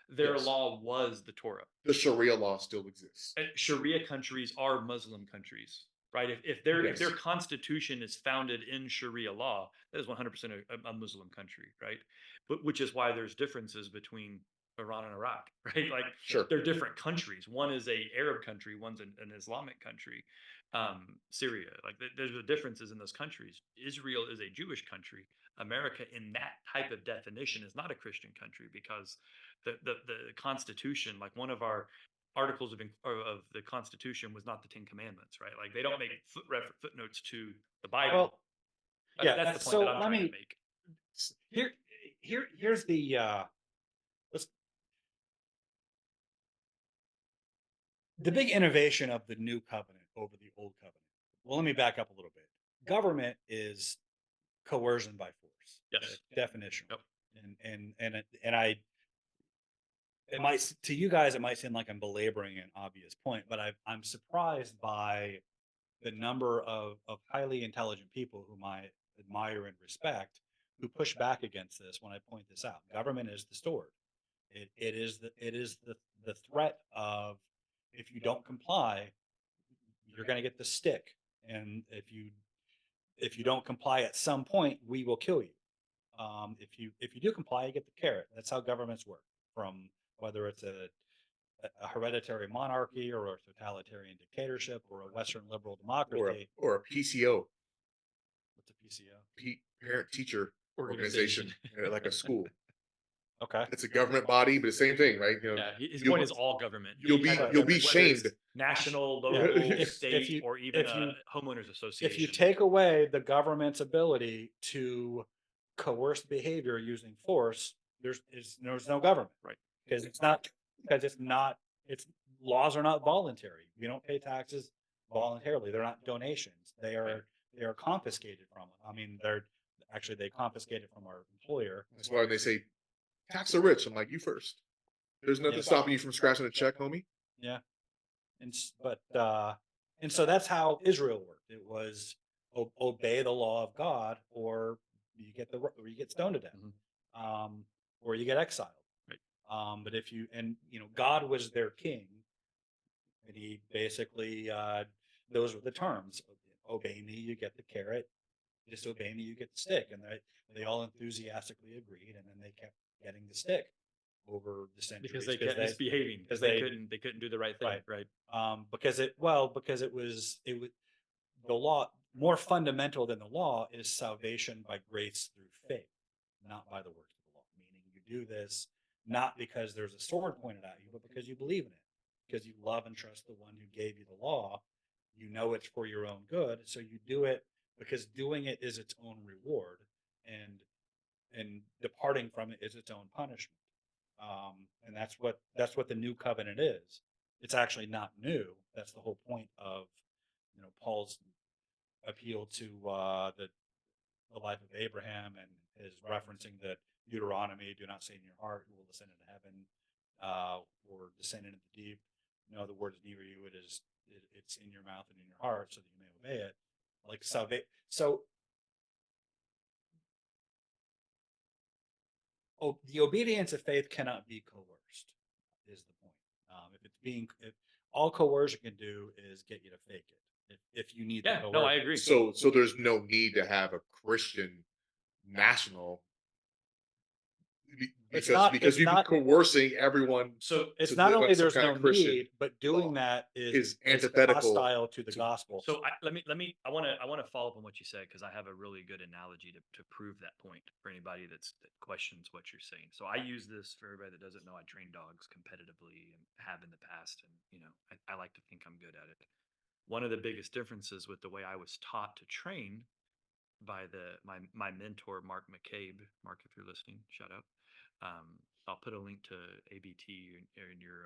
Their yes, law was the Torah. the Sharia law still exists. And Sharia countries are Muslim countries, right? If their Yes, constitution is founded in Sharia law, that is 100% a Muslim country, right? But which is why there's differences between Iran and Iraq, right? Like sure. they're different countries. One is a Arab country, one's an Islamic country. Syria, like there's the differences in those countries. Israel is a Jewish country. America, in that type of definition, is not a Christian country because the Constitution, like one of our articles of the Constitution was not the Ten Commandments, right? Like they don't make footnotes to the Bible. Well, yeah. That's the point So that I'm let trying to me make. here here's the let's the big innovation of the new covenant over the old covenant. Well, let me back up a little bit. Government is coercion by force. Yes. Definition. Yep. And I it might to you guys it might seem like I'm belaboring an obvious point, but I'm surprised by the number of highly intelligent people whom I admire and respect who push back against this when I point this out. Government is the sword. It is the threat of if you don't comply, you're going to get the stick, and if you don't comply at some point, we will kill you. If you do comply, you get the carrot. That's how governments work. From whether it's a hereditary monarchy or a totalitarian dictatorship or a Western liberal democracy. Or a PCO, What's a PCO? parent teacher Organization. organization, like a school. Okay. It's a government body, but the same thing, right? Yeah, his you'll- point is all government. you'll be Right. you'll be Whether shamed. it's national, Yeah. local, If state, you- or even if you- a homeowners association. If you take away the government's ability to coerce behavior using force, there's no government, Right. Because it's not its laws are not voluntary. We don't pay taxes voluntarily. They're not donations. They are confiscated from us. I mean, they confiscate it from our employer. That's why they say tax the rich. I'm like, you first. There's nothing Yeah. stopping you from scratching a check, homie. Yeah. And so that's how Israel worked. It was obey the law of God, or you get stoned to death, or you get exiled. Right. But God was their king, and he basically those were the terms. Obey me, you get the carrot. Disobey me, you get the stick. And they all enthusiastically agreed, and then they kept getting the stick over the centuries because they kept misbehaving because they couldn't do the right thing, right? Because it was the law. More fundamental than the law is salvation by grace through faith, not by the works of the law. Meaning you do this not because there's a sword pointed at you, but because you believe in it, because you love and trust the one who gave you the law. You know it's for your own good, so you do it because doing it is its own reward, and departing from it is its own punishment. And that's what the new covenant is. It's actually not new. That's the whole point of Paul's appeal to the life of Abraham, and his referencing that Deuteronomy, do not say in your heart, who will descend into heaven, or descend into the deep. No, the word is near you. It's in your mouth and in your heart, so that you may obey it. Like salvation. So the obedience of faith cannot be coerced, is the point. If all coercion can do is get you to fake it. If you need the coercion. No, I agree. So there's no need to have a Christian national because you'd be coercing everyone. So it's to not live only like some there's kind no of Christian need, but doing law that is is antithetical hostile to the gospel. So let me I want to follow up on what you said, because I have a really good analogy to prove that point for anybody that questions what you're saying. So I use this for everybody that doesn't know. I train dogs competitively and have in the past, and I like to think I'm good at it. One of the biggest differences with the way I was taught to train by my mentor Mark McCabe. Mark, if you're listening, shout out. I'll put a link to ABT in your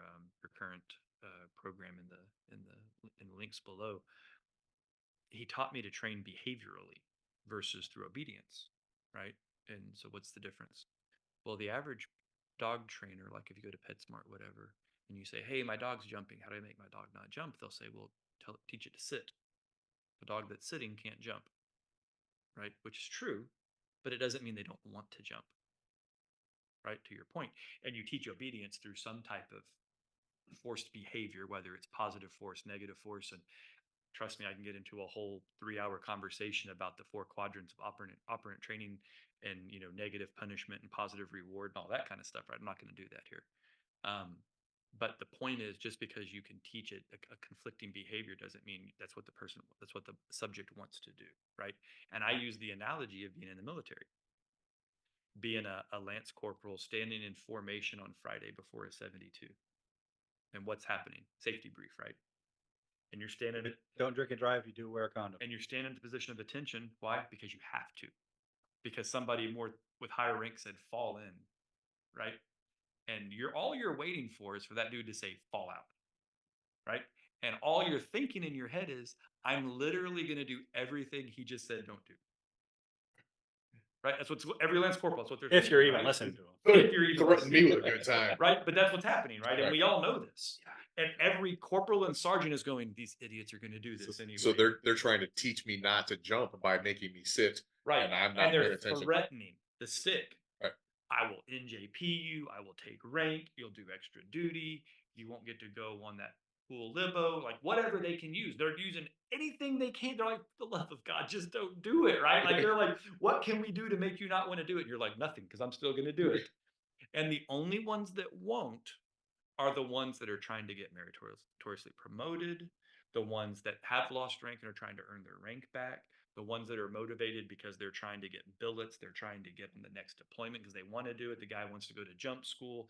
current program in the links below. He taught me to train behaviorally versus through obedience, right? And so what's the difference? Well, the average dog trainer, like if you go to PetSmart, whatever, and you say, hey, my dog's jumping. How do I make my dog not jump? They'll say, well, teach it to sit. A dog that's sitting can't jump, right? Which is true, but it doesn't mean they don't want to jump, right? To your point. And you teach obedience through some type of forced behavior, whether it's positive force, negative force. And trust me, I can get into a whole 3-hour conversation about the 4 quadrants of operant training and, negative punishment and positive reward and all that kind of stuff, right? I'm not going to do that here. But the point is, just because you can teach it a conflicting behavior doesn't mean that's what the subject wants to do, right? And I use the analogy of being in the military, being a lance corporal standing in formation on Friday before a 72. And what's happening? Safety brief, right? And you're standing, Don't drink and drive. You do wear a condom. and you're standing in the position of attention. Why? Because you have to. Because somebody more with higher rank said fall in, right? And all you're waiting for is for that dude to say fall out, right? And all you're thinking in your head is, I'm literally going to do everything he just said don't do. Right? That's what every lance corporal. That's what they're. If you're even right? listening to them. If you're even Threaten me listening, with a good time. right? But that's what's happening, right? And Right. we all know this. And every corporal and sergeant is going, these idiots are going to do this anyway. So they're trying to teach me not to jump by making me sit. right, And I'm not and they're paying attention. threatening the stick. Right. I will NJP you. I will take rank. You'll do extra duty. You won't get to go on that cool libo. Like whatever they can use, they're using anything they can. They're like, for the love of God, just don't do it, right? Like they're like, what can we do to make you not want to do it? And you're like, nothing, because I'm still going to do it. And the only ones that won't are the ones that are trying to get meritoriously promoted, the ones that have lost rank and are trying to earn their rank back, the ones that are motivated because they're trying to get billets, they're trying to get in the next deployment because they want to do it. The guy wants to go to jump school.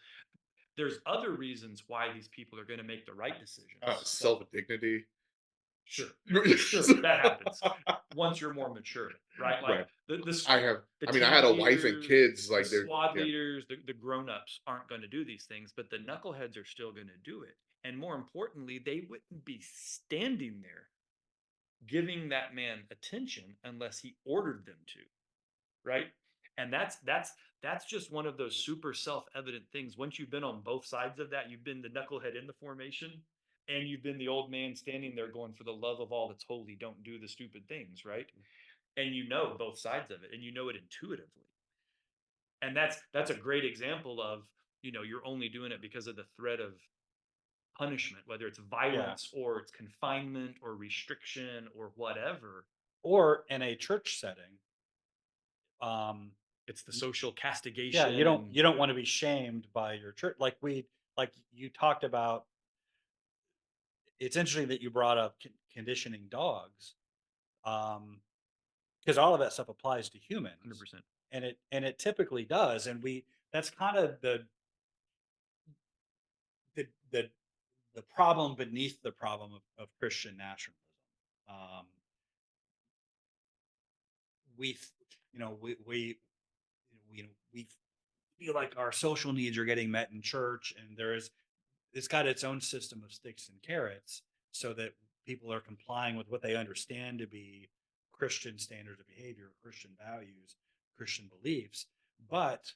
There's other reasons why these people are going to make the right decisions. Self-dignity. Sure, that happens once you're more mature, right? Like right. I had a wife and kids. Like the they're squad leaders, the grown-ups aren't going to do these things, but the knuckleheads are still going to do it. And more importantly, they wouldn't be standing there giving that man attention unless he ordered them to, right? And that's just one of those super self-evident things. Once you've been on both sides of that, you've been the knucklehead in the formation, and you've been the old man standing there going, for the love of all that's holy, don't do the stupid things, right? And you know both sides of it, and you know it intuitively. And that's a great example of, you're only doing it because of the threat of punishment, whether it's violence or it's confinement or restriction or whatever. Or in a church setting, it's the social castigation. Yeah, you don't want to be shamed by your church. Like you talked about. It's interesting that you brought up conditioning dogs, because all of that stuff applies to humans, 100%. and it typically does. And that's kind of the problem beneath the problem of Christian nationalism. We feel like our social needs are getting met in church, and it's got its own system of sticks and carrots, so that people are complying with what they understand to be Christian standards of behavior, Christian values, Christian beliefs. But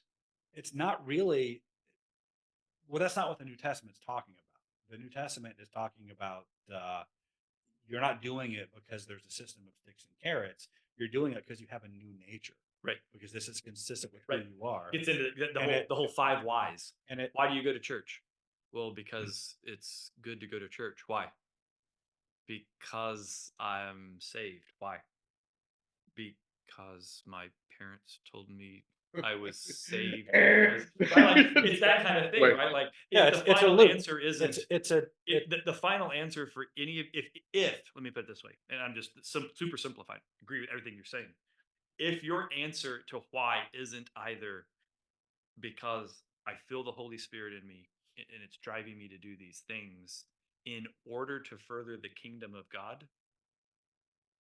it's not really, well, that's not what the New Testament's talking about. The New Testament is talking about you're not doing it because there's a system of sticks and carrots. You're doing it because you have a new nature. Right. Because this is consistent with who you are. Gets into the whole 5 whys. And why do you go to church? Well, because it's good to go to church. Why? Because I'm saved. Why? Because my parents told me I was saved. Right? Like, it's that kind of thing, right? Like, the final answer isn't. The final answer for any if let me put it this way, and I'm just super simplified. Agree with everything you're saying. If your answer to why isn't either because I feel the Holy Spirit in me and it's driving me to do these things in order to further the kingdom of God,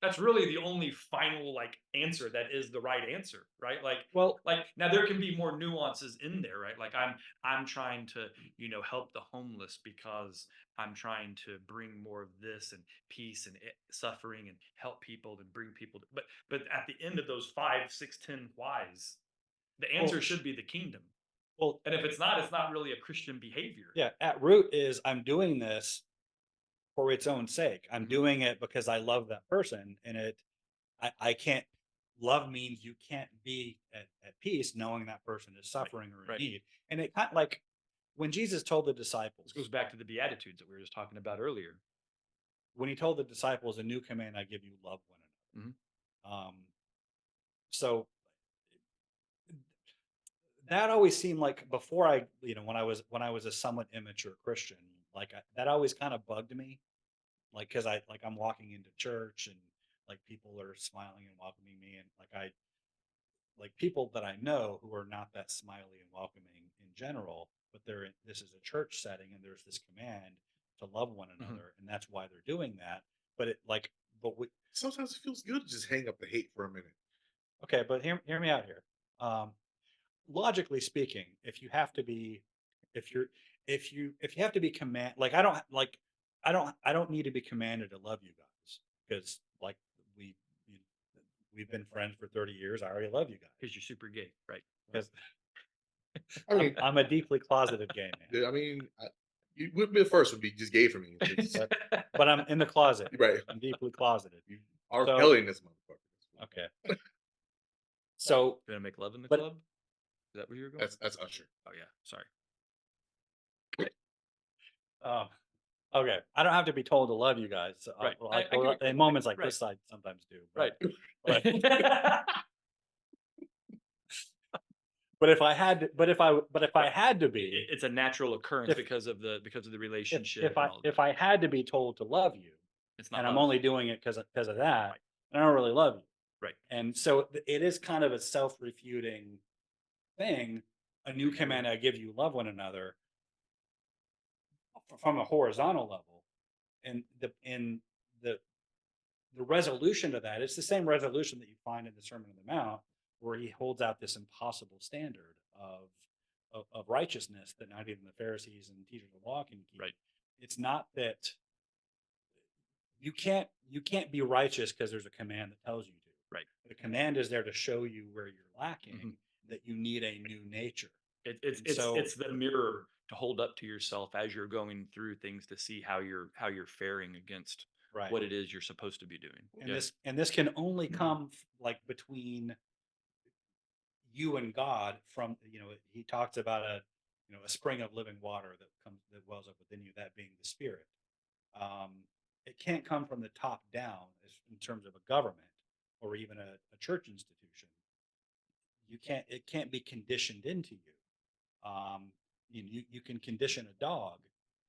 that's really the only final answer that is the right answer, right? Now there can be more nuances in there, right? Like I'm trying to help the homeless because I'm trying to bring more of this and peace and suffering and help people and bring people but at the end of those 5, 6, 10 whys, The answer should be the kingdom. Well, And if it's not really a Christian behavior. yeah, at root is I'm doing this for its own sake. I'm doing it because I love that person, and I can't. Love means you can't be at peace knowing that person is suffering or in right. need. And it kind of like when Jesus told the disciples, This goes back to the Beatitudes that we were just talking about earlier. when he told the disciples, "A new command I give you: love one another." So that always seemed like before I, when I was a somewhat immature Christian, like that always kind of bugged me, like because I'm walking into church and like people are smiling and welcoming me, and like people that I know who are not that smiley and welcoming in general, but this is a church setting and there's this command to love one another, and that's why they're doing that. But it like, but we, Sometimes it feels good to just hang up the hate for a minute. okay, but hear me out here. Logically speaking, if you have to be, if you have to be like I don't need to be commanded to love you guys because like we you- we've been friends for 30 years. I already love you guys Because you're super gay, right? because I mean, I'm a deeply closeted gay man. I mean, you would be the first would be just gay for me. It's, But I'm in the closet. right. I'm deeply closeted. You are So- Kelly in this motherfucker. Okay. So, Gonna make love in the But- club? Is that where you were going? That's Usher. Oh yeah, sorry. okay, I don't have to be told to love you guys. Right. Like, I get it. in moments like Right. this, I sometimes do. Right. But, but if I had, but if I had to be, It's a natural occurrence If- because of the relationship. if and all of if that. I had to be told to love you, It's not and I'm love. only doing it because of that, Right. I don't really love you. Right. And so it is kind of a self-refuting thing. A new command I give you: love one another, from a horizontal level, and the resolution to that, it's the same resolution that you find in the Sermon on the Mount, where he holds out this impossible standard of righteousness that not even the Pharisees and teachers of the law can keep. Right. It's not that you can't be righteous because there's a command that tells you to. Right. The command is there to show you where you're lacking, Mhm. that you need a new nature. It's the mirror to hold up to yourself as you're going through things to see how you're faring against Right. what it is you're supposed to be doing. And Yeah. this can only come like between you and God. From he talks about a spring of living water that wells up within you, that being the Spirit. It can't come from the top down in terms of a government or even a church institution. It can't be conditioned into you. You can condition a dog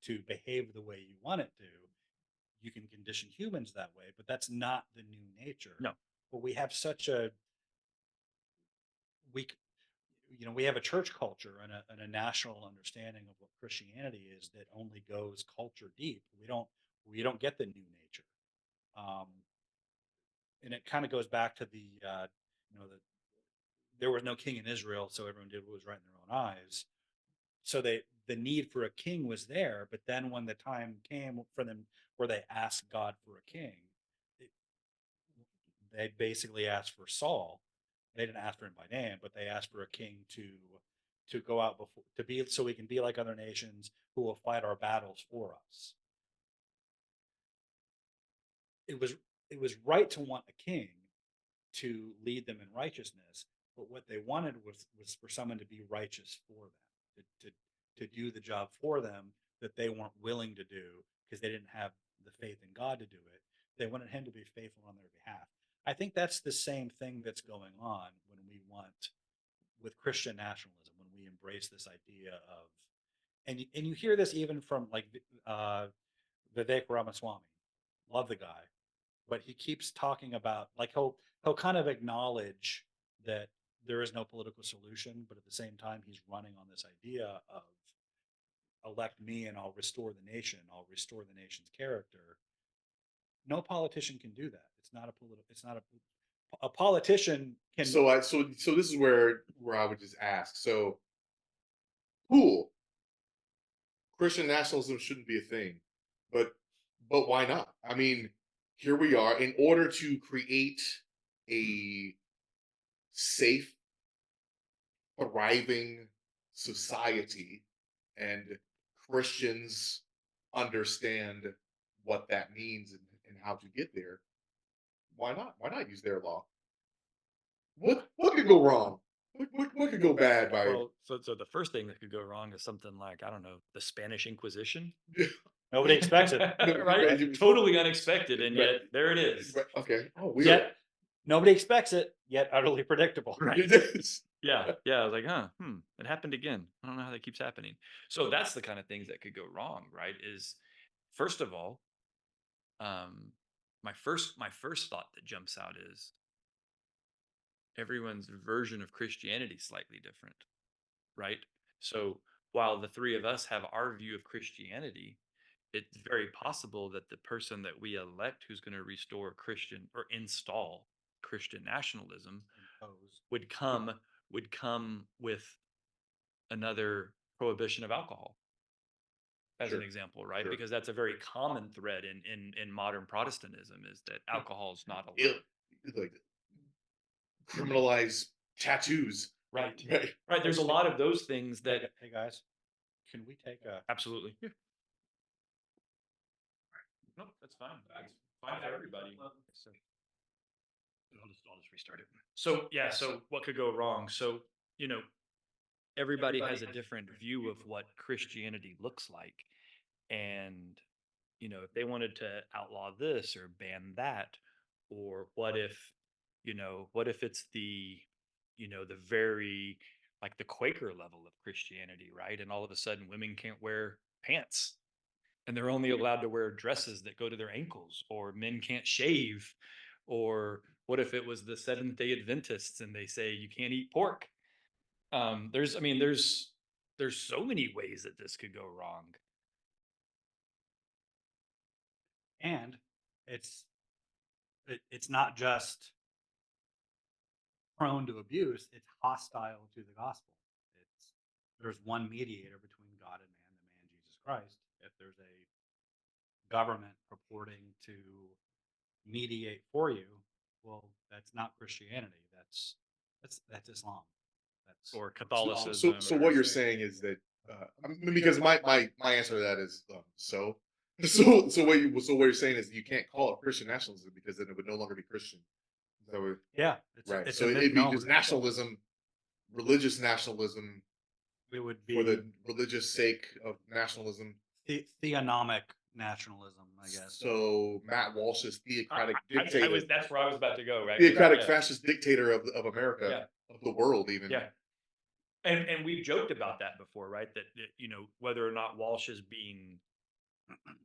to behave the way you want it to. You can condition humans that way, but that's not the new nature. No. But we have such a we we have a church culture and a national understanding of what Christianity is that only goes culture deep. We don't get the new nature. And it kind of goes back to the there was no king in Israel, so everyone did what was right in their own eyes. So the need for a king was there, but then when the time came for them where they asked God for a king, they basically asked for Saul. They didn't ask for him by name, but they asked for a king to go out before, to be, so we can be like other nations who will fight our battles for us. It was right to want a king to lead them in righteousness, but what they wanted was for someone to be righteous for them, to do the job for them that they weren't willing to do because they didn't have the faith in God to do it. They wanted him to be faithful on their behalf. I think that's the same thing that's going on when we want with Christian nationalism, when we embrace this idea of, and you hear this even from like Vivek Ramaswamy, love the guy, but he keeps talking about, like, he'll kind of acknowledge that there is no political solution, but at the same time he's running on this idea of elect me and I'll restore the nation, I'll restore the nation's character. No politician can do that. It's not a politician can. So this is where I would just ask. So cool. Christian nationalism shouldn't be a thing, but why not? I mean, here we are. In order to create a safe thriving society and Christians understand what that means and how to get there, why not? Why not use their law? What could go wrong? What could go bad by Well, so the first thing that could go wrong is something like, I don't know, the Spanish Inquisition, Nobody expects it. No, right? right. Totally unexpected, and Right. yet there it is. Right, okay. Oh, weird. Yet nobody expects it, yet utterly predictable. Right. It is. Yeah, I was like, it happened again. I don't know how that keeps happening. So that's the kind of things that could go wrong, right? Is first of all, um, my first thought that jumps out is everyone's version of Christianity is slightly different, right? So while the three of us have our view of Christianity, it's very possible that the person that we elect who's going to restore Christian or install Christian nationalism Impose. would come with another prohibition of alcohol as Sure. an example, right? Sure. Because that's a very common thread in modern Protestantism is that alcohol is not allowed. Like criminalize tattoos. Right. Right. Right. There's a lot of those things that Hey guys, can we take a? absolutely. Yeah. No, that's fine. That's fine for everybody. So I'll just restart it. So yeah, so what could go wrong? So, you know, everybody has a different view of what Christianity looks like. And, if they wanted to outlaw this or ban that, or what if it's the very, like the Quaker level of Christianity, right? And all of a sudden women can't wear pants and they're only allowed to wear dresses that go to their ankles, or men can't shave. Or what if it was the Seventh Day Adventists and they say you can't eat pork? There's so many ways that this could go wrong. And it's not just prone to abuse, it's hostile to the gospel. There's one mediator between God and man, the man Jesus Christ. If there's a government purporting to mediate for you, well, that's not Christianity. That's Islam. That's Or So, Catholicism. so or- what you're saying is that because my answer to that is so what you're saying is you can't call it Christian nationalism because then it would no longer be Christian. Is that what- yeah, right. it's So a it'd be misnomer. just nationalism, religious nationalism It would for be the religious sake of nationalism. theonomic nationalism, I guess. So Matt Walsh's theocratic dictator, that's where I was about to go, right? theocratic Yeah. fascist dictator of America, Yeah. of the world, even. Yeah. And we've joked about that before, right? That whether or not Walsh is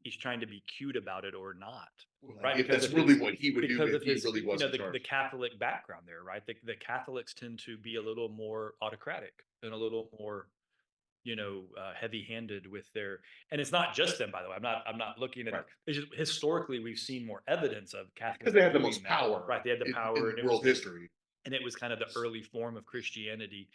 he's trying to be cute about it or not. Well, Right, if because that's of really his- what he would do Because if of he his, really was in the charge. Catholic background there, right? The Catholics tend to be a little more autocratic and a little more, heavy-handed with and it's not just them, by the way. I'm not looking at. Right. It's just historically we've seen more evidence of Catholics Because they had the doing most that. power, right? They had the power in and world history. and it was kind of the early form of Christianity.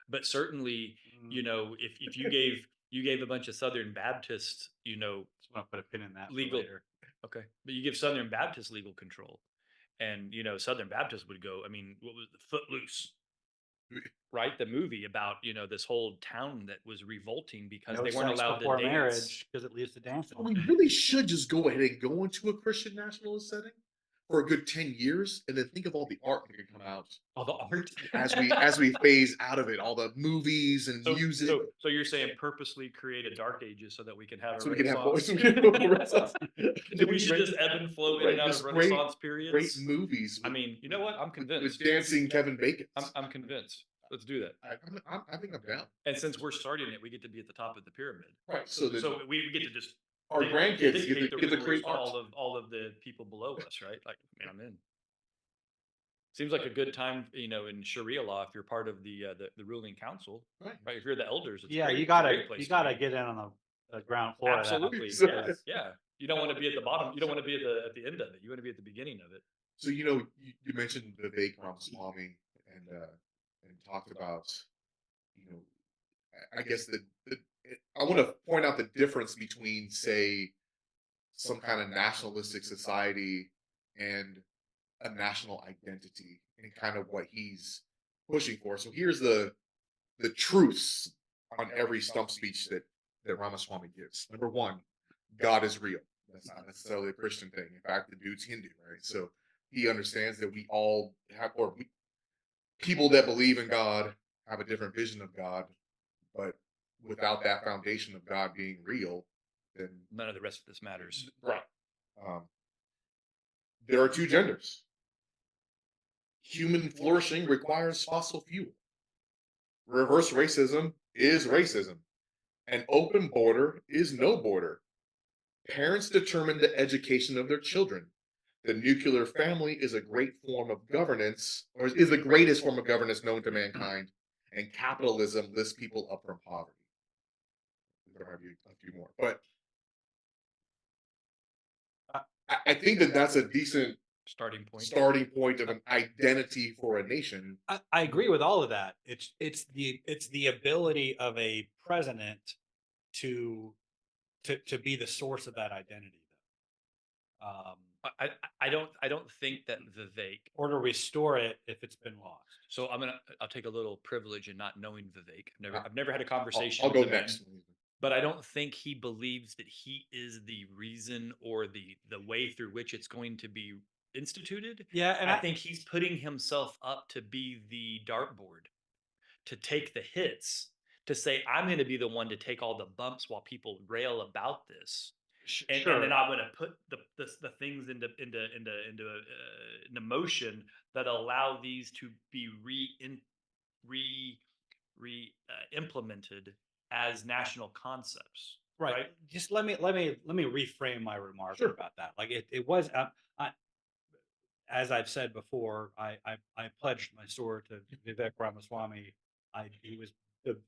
But certainly, if you gave a bunch of Southern Baptists, Just want to put a pin in that for legal. later. Okay, but you give Southern Baptists legal control, and Southern Baptists would go. I mean, what was the Footloose? Right, the movie about this whole town that was revolting because No they weren't sex allowed to before dance. marriage because it leads to dancing. We really should just go ahead and go into a Christian nationalist setting for a good 10 years and then think of all the art that could come out All the art as we phase out of it, all the movies and So, music. so you're saying purposely create a dark ages so that we can have So a we can have Renaissance? so we can have a Renaissance. That we should just ebb and flow in and out Just of great- Renaissance Great periods. movies. I mean, you know what? I'm with convinced. dancing Kevin Bacon. I'm convinced. Let's do that. I think I'm down. And since we're starting it, we get to be at the top of the pyramid. Right. So that So we get to just our grandkids dictate get the rules great to art. all of the people below us, right? Like, man, I'm in. Seems like a good time, in Sharia law if you're part of the ruling council, Right. right? If you're the elders, it's Yeah, great. you It's a gotta great place you to gotta be. get in on the ground floor. of that. Absolutely. So- Yes, yeah. You don't want to be at the bottom. You don't want to be at the end of it. You want to be at the beginning of it. So you mentioned Vivek Ramaswamy and talked about I guess I want to point out the difference between say some kind of nationalistic society and a national identity and kind of what he's pushing for. So here's the the truths on every stump speech that Ramaswamy gives. Number one, God is real. That's not necessarily a Christian thing. In fact, the dude's Hindu, right? So he understands that we all have, people that believe in God have a different vision of God, but without that foundation of God being real, then None of the rest of this matters. right. Um, there are two genders. Human flourishing requires fossil fuel. Reverse racism is racism. An open border is no border. Parents determine the education of their children. The nuclear family is a great form of governance, or is the greatest form of governance known to mankind, and capitalism lifts people up from poverty. There might be a few more, but I think that that's a decent Starting point. starting point of an identity for a nation. I agree with all of that. It's the ability of a president to to be the source of that identity, though. I don't think that Vivek. Or to restore it if it's been lost. So I'll take a little privilege in not knowing Vivek. Uh, I've never had a conversation. I'll with go the man, next. but I don't think he believes that he is the reason or the way through which it's going to be instituted. Yeah, and I think he's putting himself up to be the dartboard, to take the hits, to say I'm going to be the one to take all the bumps while people rail about this. And then I'm going to put the things into motion that allow these to be implemented as national concepts. right. Just let me reframe my remark Sure. about that. Like it was I, as I've said before, I pledged my sword to Vivek Ramaswamy. He was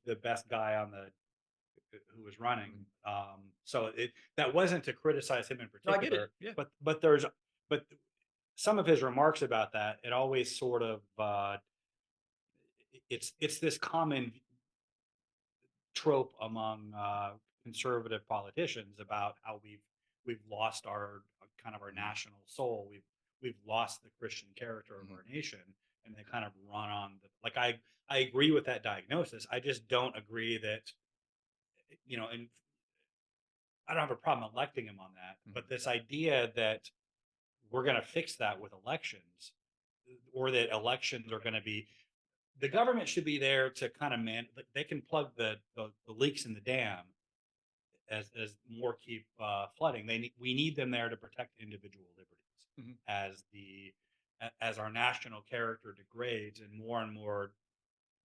the best guy on the who was running. So that wasn't to criticize him in No, I particular. get it. Yeah. But some of his remarks about that, it always sort of it's this common trope among conservative politicians about how we've lost our kind of our national soul. We've lost the Christian character of our nation, and they kind of run on the like. I agree with that diagnosis. I just don't agree that and I don't have a problem electing him on that. But this idea that we're going to fix that with elections, or that elections are going to be the government should be there to kind of they can plug the leaks in the dam as more keep flooding. We need them there to protect individual liberties as as our national character degrades and more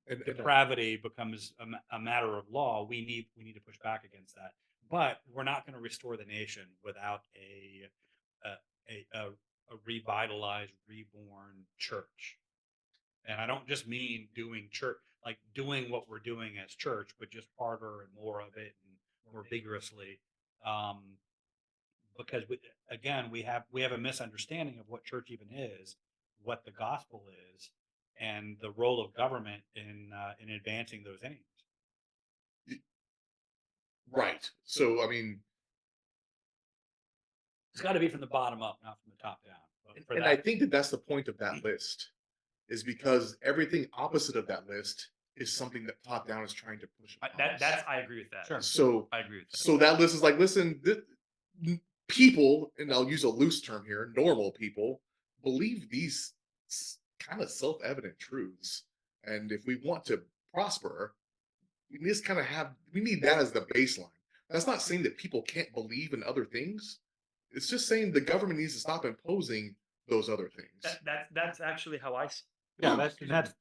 And depravity becomes a matter of law. We need to push back against that. But we're not going to restore the nation without a revitalized, reborn church. And I don't just mean doing church, like doing what we're doing as church, but just harder and more of it and more vigorously. Because again, we have a misunderstanding of what church even is, what the gospel is, and the role of government in advancing those aims. right. So I mean, It's got to be from the bottom up, not from the top down. But and I think that that's the point of that list, is because everything opposite of that list is something that top down is trying to push. I agree with that. Sure. So I agree with that. So that list is like, listen, people, and I'll use a loose term here, normal people believe these kind of self-evident truths, and if we want to prosper, we just kind of we need that as the baseline. That's not saying that people can't believe in other things. It's just saying the government needs to stop imposing those other things. That's actually how I. Yeah,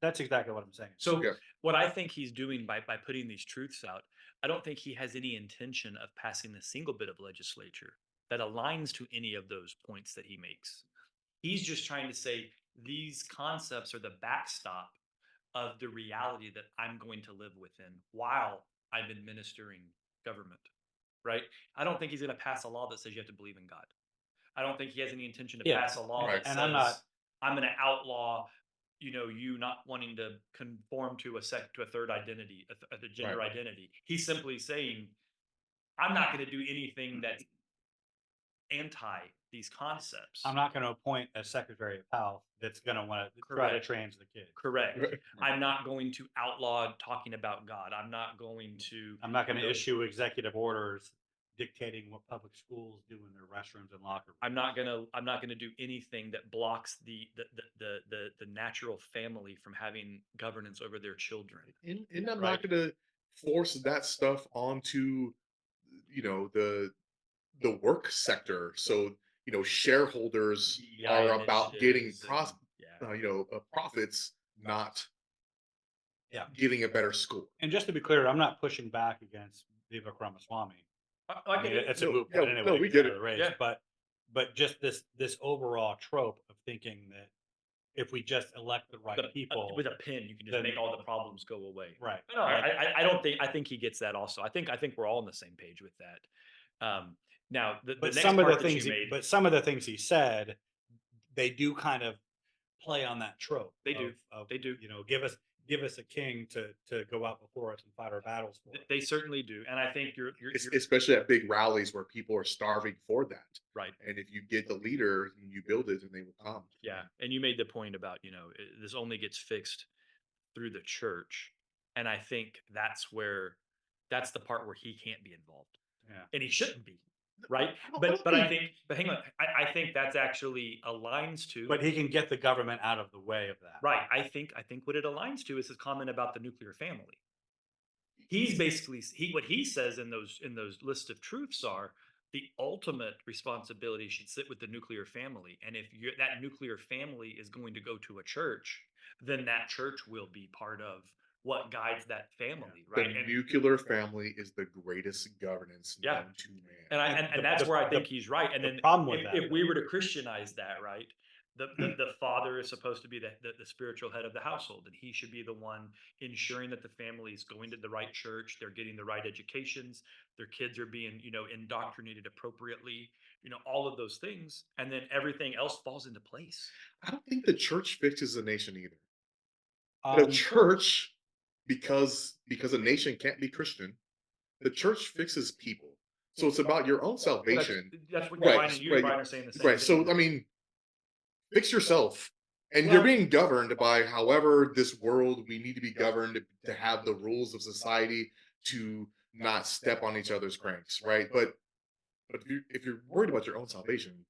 that's exactly what I'm saying. So Yeah. what I think he's doing by putting these truths out, I don't think he has any intention of passing a single bit of legislature that aligns to any of those points that he makes. He's just trying to say these concepts are the backstop of the reality that I'm going to live within while I'm administering government, right? I don't think he's going to pass a law that says you have to believe in God. I don't think he has any intention to pass a law that says I'm going to outlaw, you not wanting to conform to a third identity, a gender identity. He's simply saying, I'm not going to do anything that's anti these concepts. I'm not going to appoint a secretary of health that's going to want to try to Correct. train the kids. Correct. Right. I'm not going to outlaw talking about God. I'm not going to. I'm not going to you know, issue executive orders dictating what public schools do in their restrooms and locker rooms. I'm not gonna do anything that blocks the natural family from having governance over their children. And I'm Right. not going to force that stuff onto, the work sector. So, shareholders DEI are about getting initiatives and- yeah. profits, not Yeah. getting a better school. And just to be clear, I'm not pushing back against Viva Ramaswamy. I I mean, get it. it's a No, moot yeah, point anyway. no, we he's get out of it. the race, Yeah. but just this overall trope of thinking that if we just elect the right people, With a pin, you can just then- make all the problems go away. right? No, I don't think. I think he gets that also. I think we're all on the same page with that. Now, the But next some of the part that you things, made, but some of the things he said, they do kind of play on that trope. They do. Of, They do. Give us a king to go out before us and fight our battles for. They certainly do, and I think you're Especially at big rallies where people are starving for that. right. And if you get the leader and you build it, and they will come. Yeah, and you made the point about this only gets fixed through the church, and I think that's the part where he can't be involved, Yeah. and he shouldn't be, right? I don't But I think, but hang on, I think that's actually aligns to. But he can get the government out of the way of that. Right. I think what it aligns to is his comment about the nuclear family. He's basically what he says in those lists of truths are the ultimate responsibility should sit with the nuclear family. And if that nuclear family is going to go to a church, then that church will be part of what guides that family, right? The nuclear family is the greatest governance Yeah. known to man. And that's where I think he's right. And the then problem with if that- we were to Christianize that, right? The father is supposed to be the spiritual head of the household, and he should be the one ensuring that the family is going to the right church, they're getting the right educations, their kids are being, indoctrinated appropriately, all of those things, and then everything else falls into place. I don't think the church fixes the nation either. The Um, church, because a nation can't be Christian, the church fixes people. So it's about your own salvation. That's what Right, Brian and you and right, Brian are saying the same Right. So thing. I mean, fix yourself. And Well- you're being governed by however this world we need to be governed to have the rules of society to not step on each other's cranks, right? But if you're worried about your own salvation,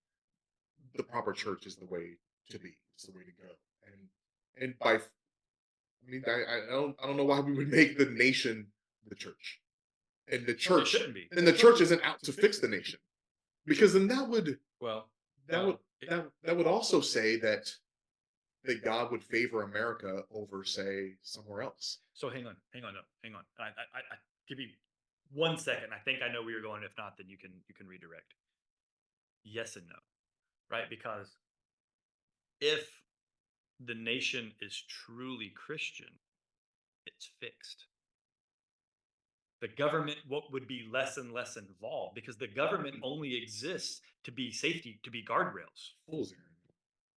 the proper church is the way to be. It's the way to go. And I don't know why we would make the nation the church. And the It church shouldn't be. and the church isn't out to fix the nation. Because then that would Well, also say that God would favor America over, say, somewhere else. so hang on. I give you 1 second. I think I know where you're going. If not, then you can redirect. Yes and no, right? Because if the nation is truly Christian, it's fixed. The government would be less and less involved because the government only exists to be safety, to be guardrails. Fools,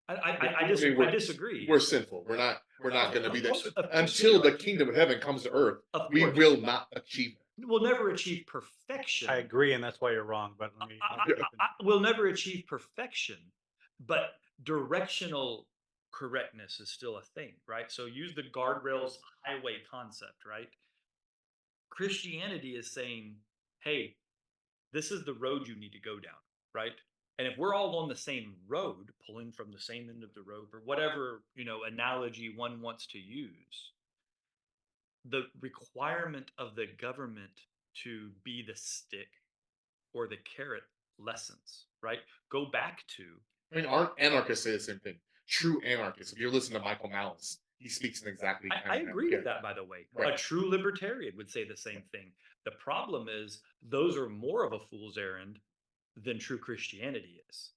Aaron. I disagree. We're sinful. We're not going to be Of course- that of course until we the are. kingdom of heaven comes to earth. Of We course. will not achieve it. We'll never achieve perfection. I agree, and that's why you're wrong. But let me. We'll never achieve perfection, but directional correctness is still a thing, right? So use the guardrails highway concept, right? Christianity is saying, hey, this is the road you need to go down, right? And if we're all on the same road, pulling from the same end of the road, or whatever, analogy one wants to use, the requirement of the government to be the stick or the carrot lessens, right? Go back to I mean, aren't anarchists say the same thing? True anarchists. If you're listening to Michael Malice, he speaks in exactly. I agree with that, by the way. Right. A true libertarian would say the same thing. The problem is those are more of a fool's errand than true Christianity is,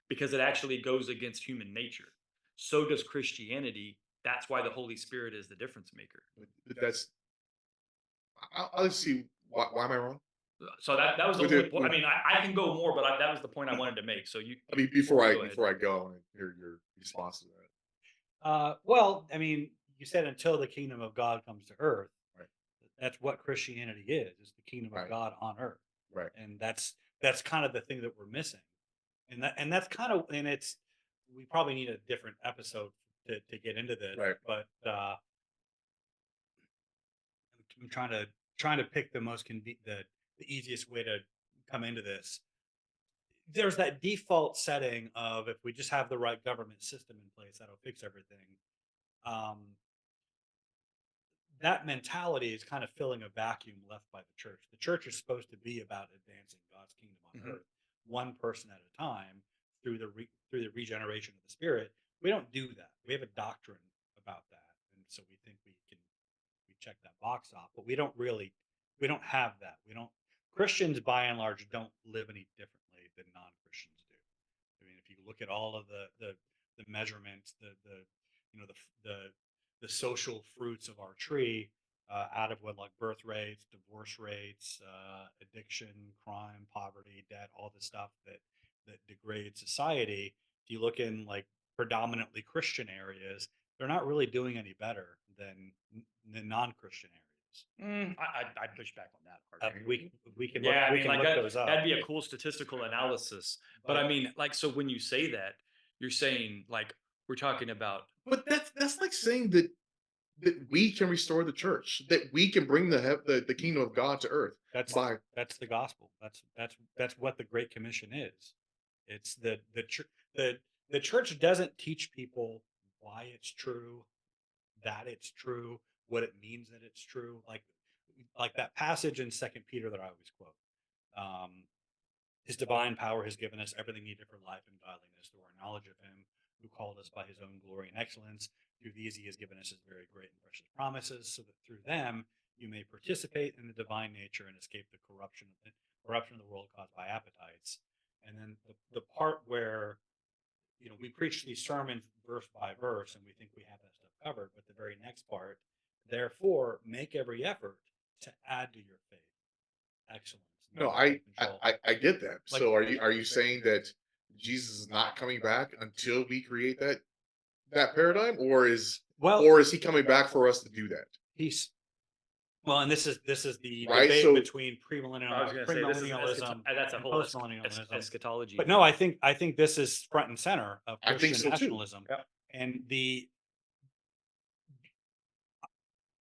because it actually goes against human nature. So does Christianity. That's why the Holy Spirit is the difference maker. That's. I'll see. Why am I wrong? So that was the With only it- point. I mean, I can go more, but that was the point I wanted to make. So you. I mean, before I Go ahead. go, I want to hear your response to that. Well, I mean, you said until the kingdom of God comes to earth. Right. That's what Christianity is. It's the kingdom of Right. God on earth. Right. And that's kind of the thing that we're missing. And that's kind of, and it's, we probably need a different episode to get into this, Right. but I'm trying to pick the most the easiest way to come into this. There's that default setting of, if we just have the right government system in place, that'll fix everything. Um, that mentality is kind of filling a vacuum left by the church. The church is supposed to be about advancing God's kingdom on Mhm. earth, one person at a time, through through the regeneration of the Spirit. We don't do that. We have a doctrine about that, and so we think we check that box off, but we don't have that. We don't Christians by and large don't live any differently than non-Christians do. I mean, if you look at all of the measurements, the you know the social fruits of our tree, out of what, like birth rates, divorce rates, addiction, crime, poverty, debt, all the stuff that degrades society. If you look in like predominantly Christian areas, they're not really doing any better than non-Christian areas. I'd push back on that part. We can Yeah, I we mean, can like look those up. that'd be a cool statistical analysis. But I mean, like, so when you say that, you're saying like we're talking about. But that's like saying that we can restore the church, that we can bring the kingdom of God to earth That's by that's the gospel. That's what the Great Commission is. It's the church doesn't teach people why it's true, that it's true, what it means that it's true. Like that passage in Second Peter that I always quote. Um, His divine power has given us everything needed for life and godliness through our knowledge of Him who called us by His own glory and excellence. Through these, He has given us His very great and precious promises, so that through them you may participate in the divine nature and escape the corruption of the world caused by appetites. And then the part where we preach these sermons verse by verse, and we think we have that stuff covered. But the very next part, therefore, make every effort to add to your faith excellence, no, knowledge, I, and I control. I get that. Like, So are you saying that Jesus is not coming back until we create that paradigm, well, or is he coming back for us to do that? he's well, and this is the Right, debate so- between I was going to say this is premillennialism that's a and whole postmillennialism. eschatology. But no, I think this is front and center of I think Christian so too. nationalism. Yep. And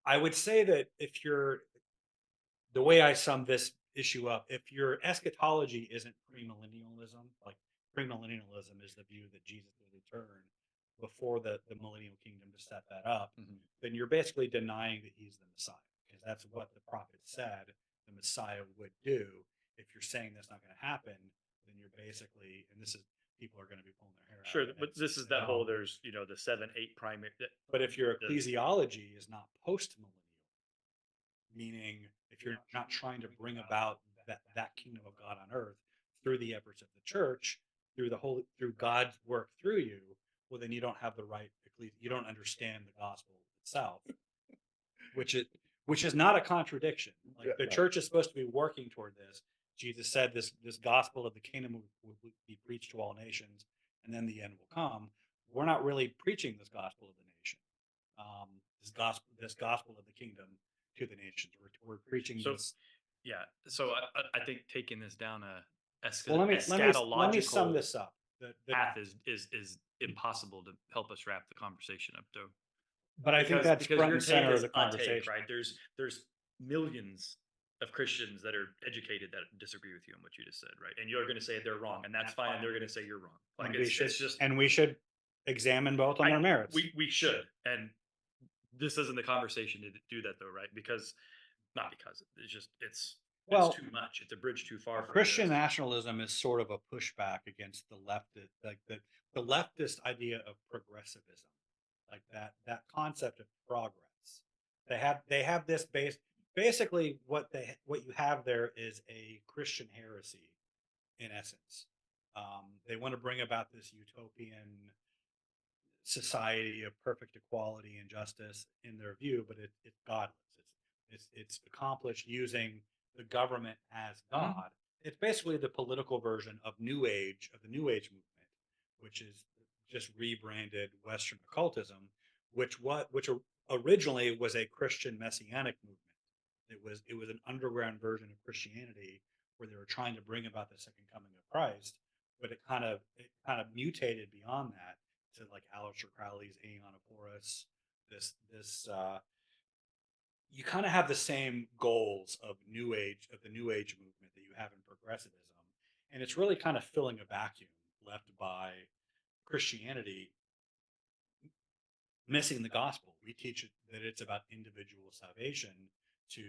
I would say that the way I sum this issue up, if your eschatology isn't premillennialism, like premillennialism is the view that Jesus will return before the millennial kingdom to set that up, Mhm. then you're basically denying that he's the Messiah, because that's what the prophet said the Messiah would do. If you're saying that's not going to happen, then you're basically, and this is, people are going to be pulling their hair out. Sure, and but it's- this is that whole. There's the 7-8 primary. But if your the- ecclesiology is not post-millennial, meaning if you're not trying to bring about that kingdom of God on earth through the efforts of the church, through God's work through you, well, then you don't have the right, you don't understand the gospel itself, which is not a contradiction. Like, the church is supposed to be working toward this. Jesus said this gospel of the kingdom will be preached to all nations, and then the end will come. We're not really preaching this gospel of the nation, this gospel of the kingdom to the nations. We're preaching So, this. yeah. So I think taking this down a Well, let me eschatological sum this up. path is impossible to help us wrap the conversation up, though. But I think that's front your and center take of is the a take, conversation. right? There's millions of Christians that are educated that disagree with you on what you just said, right? And you're going to say they're wrong, and that's fine. And they're going to say you're wrong. Like, it's just, and we should examine both on their merits. we should. And this isn't the conversation to do that, though, right? Because it's Well, too much. It's a bridge too far. For Christian this. nationalism is sort of a pushback against the leftist, like the leftist idea of progressivism, like that concept of progress. They have this basically what you have there is a Christian heresy in essence. They want to bring about this utopian society of perfect equality and justice in their view, but it's godless. It's accomplished using the government as God. It's basically the political version of New Age, of the New Age movement, which is just rebranded Western occultism, which originally was a Christian messianic movement. It was an underground version of Christianity where they were trying to bring about the second coming of Christ, but it kind of mutated beyond that to like Aleister Crowley's Aeon of Horus. This you kind of have the same goals of the New Age movement that you have in progressivism, and it's really kind of filling a vacuum left by Christianity missing the gospel. We teach that it's about individual salvation to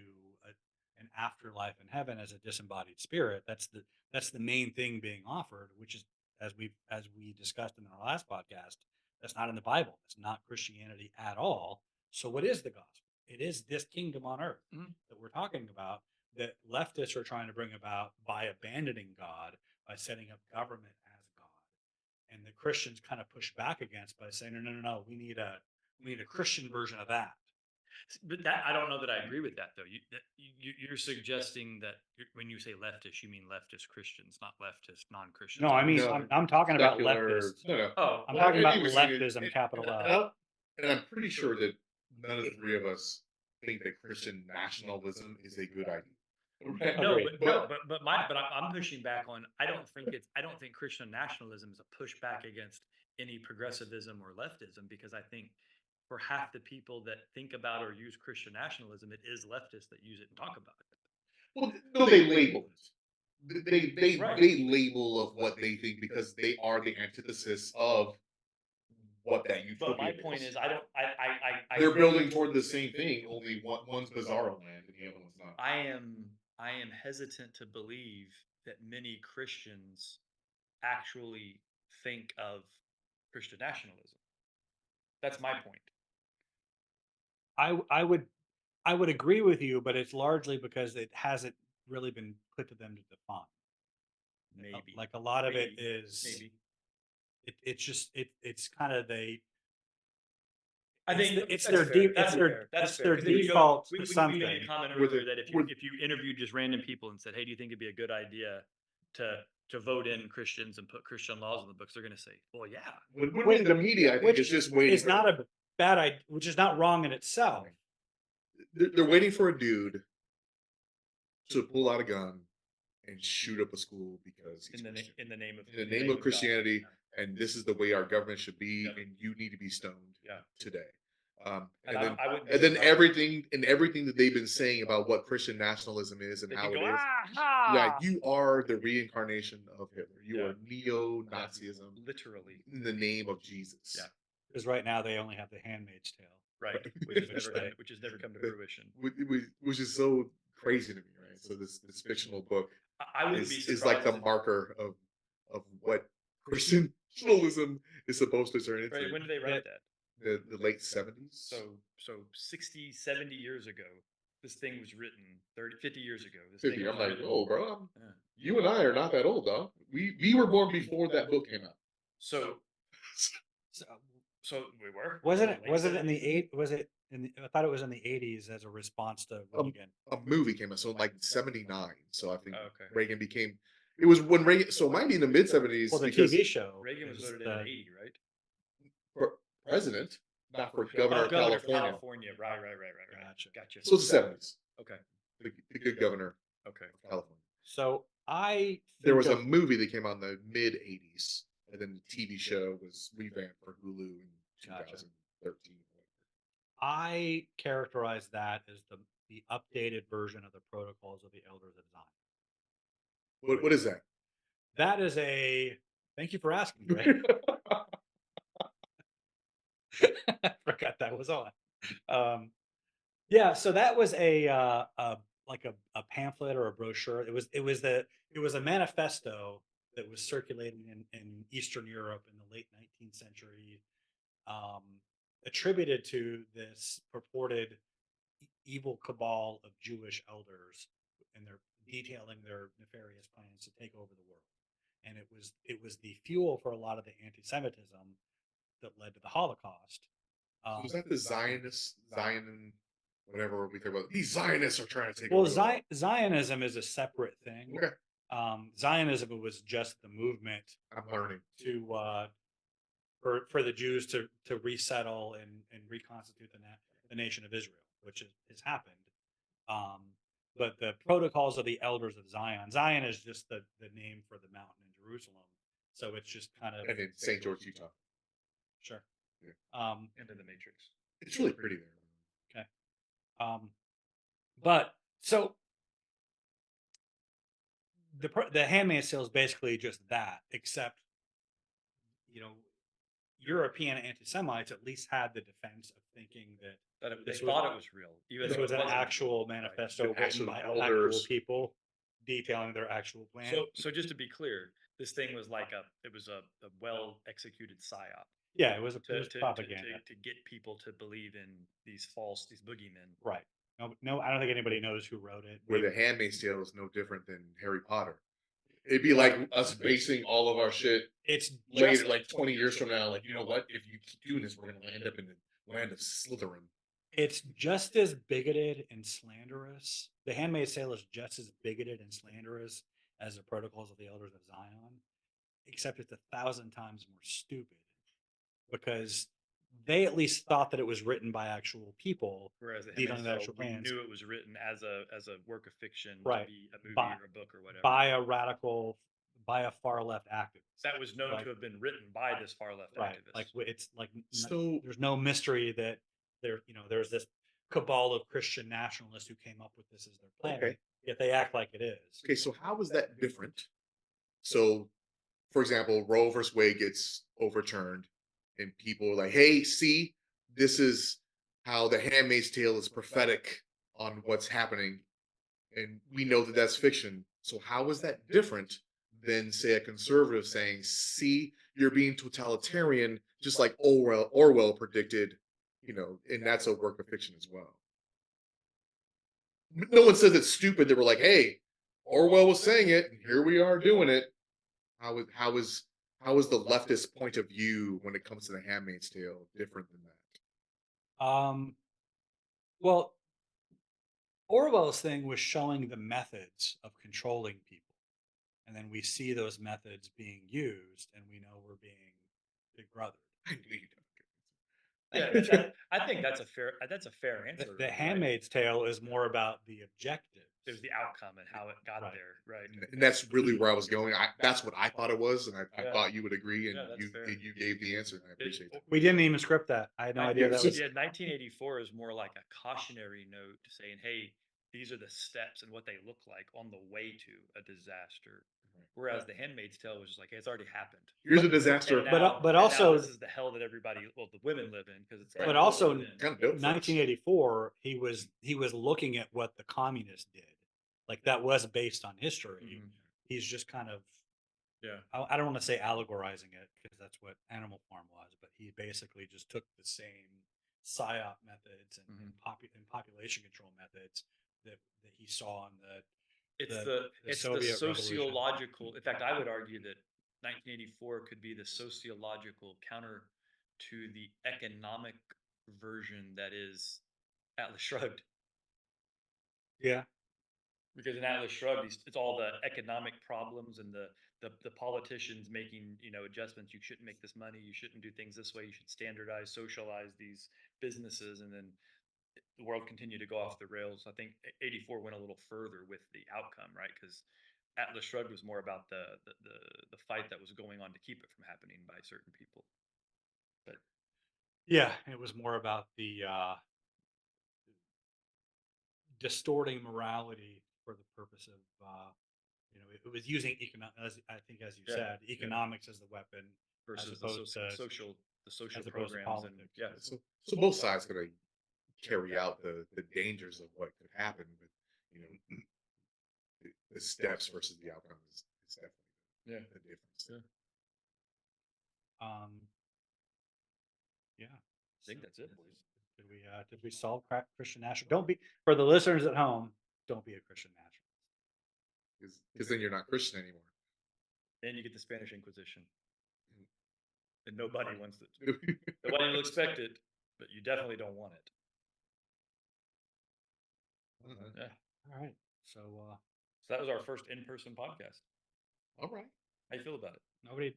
an afterlife in heaven as a disembodied spirit. That's the main thing being offered, which is as we discussed in our last podcast. That's not in the Bible. It's not Christianity at all. So what is the gospel? It is this kingdom on earth that we're talking about, that leftists are trying to bring about by abandoning God, by setting up government as God, and the Christians kind of push back against by saying, no, no, no, no, we need a Christian version of that. But that I don't know that I agree with that though. You're suggesting that when you say leftist, you mean leftist Christians, not leftist non-Christians. No, I mean, No, I'm talking about secular. leftists. No. Oh, I'm Well, talking about he was saying leftism, capital L. and I'm pretty sure that none of the three of us think that Christian nationalism is a good idea. Right? no, Agreed. I'm pushing back on. I don't think Christian nationalism is a pushback against any progressivism or leftism, because I think for half the people that think about or use Christian nationalism, it is leftists that use it and talk about it. Well, no, they label it. They Right. label of what they think because they are the antithesis of what that utopia But my point is, I don't. they're building toward the same thing. Only one's bizarro land and the other one's not. I am hesitant to believe that many Christians actually think of Christian nationalism. That's my point. I would agree with you, but it's largely because it hasn't really been put to them to define. Maybe. Like a lot of it Maybe. is Maybe. it's kind of I think it's that's their fair. deep That's it's their fair. That's it's fair. their 'Cause if you go- default we to made something. a comment With earlier the- that if with- you interviewed just random people and said, "Hey, do you think it'd be a good idea to vote in Christians and put Christian laws in the books?" They're going to say, "Well, yeah." When the media, I think, is just waiting. It's not a bad idea, which is not wrong in itself. They're waiting for a dude to pull out a gun and shoot up a school because he's In the Christian. in the name of In the name of God. Christianity, and this is the way our government should be, Yep. and you need to be stoned Yeah. today. And And I- then I wouldn't be and then surprised. everything that they've been saying about what Christian nationalism is and They how could it go, is. "Ah-ha!" Yeah, you are the reincarnation of Hitler. You Yeah. are neo-Nazism Literally. in the name of Jesus. Yeah. Because right now they only have the Handmaid's Tale. Right. Which has never come to fruition. Which is so crazy to me, right? So this fictional book I wouldn't be is like the surprised if- marker of what Christian nationalism is supposed to turn into. Right. When did they write that? The late 70s. So 60, 70 years ago, this thing was written. 30, 50 years ago. This 50. thing I'm was like, written. oh, bro, Yeah. you and I are not that old, dog. We were born before that book came out. So So we were. was it Late in the 70s? eight? Was it in? I thought it was in the 80s as a response to Reagan. A movie came out, so like 79. So I think Oh, okay. Reagan became. It was when Reagan. So it might be in the mid 70s. Well, the because TV show. Reagan was is voted in the- 80, right? for president, not for governor of Governor California. Right. Gotcha. So it's the 70s. Okay. The good governor Okay. of California. So There think was a of- movie that came out in the mid 80s, and then the TV show was revamped for Hulu in Gotcha. 2013. I characterize that as the updated version of the Protocols of the Elders of Zion. What is that? That is a. Thank you for asking, Greg. I forgot that was on. Yeah, so that was like a pamphlet or a brochure. It was a manifesto that was circulating in Eastern Europe in the late 19th century, attributed to this purported evil cabal of Jewish elders, and they're detailing their nefarious plans to take over the world. And it was the fuel for a lot of the anti-Semitism that led to the Holocaust. So is that the Zion, whatever we talk about? These Zionists are trying to take Well, over. Zionism is a separate thing. Okay, Zionism was just the movement I'm learning. to for the Jews to resettle and reconstitute the nation of Israel, which has happened. But the Protocols of the Elders of Zion is just the name for the mountain in Jerusalem. So it's just kind of And in St. George, Utah. sure. Yeah. Into the Matrix. It's really pretty there. Okay. But so the Handmaid's Tale is basically just that, except you know, European anti-Semites at least had the defense of thinking that That they This was- thought it was real, even this though was it an wasn't. actual Right. manifesto The written actual by actual elders. people detailing their actual plan. So just to be clear, this thing was like it was a well executed psyop yeah, it was to propaganda. to get people to believe in these boogeymen. Right. No, I don't think anybody knows who wrote it. Where the Handmaid's Tale is no different than Harry Potter. It'd be like us basing all of our shit It's later, just like 20 years from now. Like, you know what? If you keep doing this, we're gonna end up in the land of Slytherin. it's just as bigoted and slanderous. The Handmaid's Tale is just as bigoted and slanderous as the Protocols of the Elders of Zion, except it's 1,000 times more stupid because they at least thought that it was written by actual people. Whereas the Detailing Handmaid's the Tale, actual we plans. knew it was written as a work of fiction Right. to be a movie By- or a book or whatever. by a far left activist. That was known Like- to have been written by this far left Right. activist. Like it's like So- there's no mystery that there's this cabal of Christian nationalists who came up with this as their plan. Okay. Yet they act like it is. Okay, so how is that different? So, for example, Roe versus Wade gets overturned, and people are like, "Hey, see, this is how the Handmaid's Tale is prophetic on what's happening," and we know that that's fiction. So, how is that different than, say, a conservative saying, "See, you're being totalitarian, just like Orwell predicted," and that's a work of fiction as well. No one says it's stupid. They were like, "Hey, Orwell was saying it, and here we are doing it." How is the leftist point of view when it comes to the Handmaid's Tale different than that? Well, Orwell's thing was showing the methods of controlling people. And then we see those methods being used and we know we're being big brother. I knew you'd Yeah, I think that's a fair answer. The right? Handmaid's Tale is more about the objective. It was the outcome and how it got Right. there, right? and that's really where I was going. That's what I thought it was, and I Yeah. thought you would agree, and Yeah, that's fair. you gave the answer, and I appreciate that. We didn't even script that. I had no idea that was. Yeah, 1984 is more like a cautionary note saying, "Hey, these are the steps and what they look like on the way to a disaster." Whereas the Handmaid's Tale was just like, hey, "It's already happened." Here's a disaster. And But now also- this is the hell that the women live in because it's. But also, Kind of built for us. 1984, he was looking at what the communists did. Like that was based on history. Mhm. He's just kind of Yeah. I don't want to say allegorizing it because that's what Animal Farm was, but he basically just took the same psyop methods and, Mhm. and population control methods that he saw in the It's the the Soviet Revolution. sociological. In fact, I would argue that 1984 could be the sociological counter to the economic version that is Atlas Shrugged. yeah. Because in Atlas Shrugged, it's all the economic problems and the politicians making adjustments. You shouldn't make this money. You shouldn't do things this way. You should standardize, socialize these businesses, and then the world continued to go off the rails. I think 84 went a little further with the outcome, right? Because Atlas Shrugged was more about the fight that was going on to keep it from happening by certain people. But Yeah, it was more about the distorting morality for the purpose of it was using as you Yeah, said, economics as the weapon versus opposed to- social as opposed to programs and politics. yeah. So both sides gonna carry out the dangers of what could happen, but the steps versus the outcome is definitely Yeah. the difference. Yeah. Yeah. I think that's it, boys. Did we solve Christian national? Don't be for the listeners at home. Don't be a Christian nationalist. Because then you're not Christian anymore. Then you get the Spanish Inquisition, and nobody wants it. Nobody will expect it, but you definitely don't want it. Yeah. All right. So So that was our first in-person podcast. All right. How you feel about it?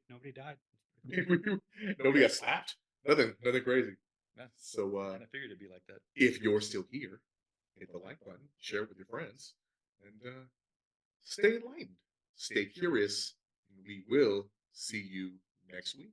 nobody died. Nobody got slapped. Nothing crazy. Yeah. So Kind of figured it'd be like that. if you're still here, hit the like button, share it with your friends, and stay enlightened, stay curious, and we will see you next week.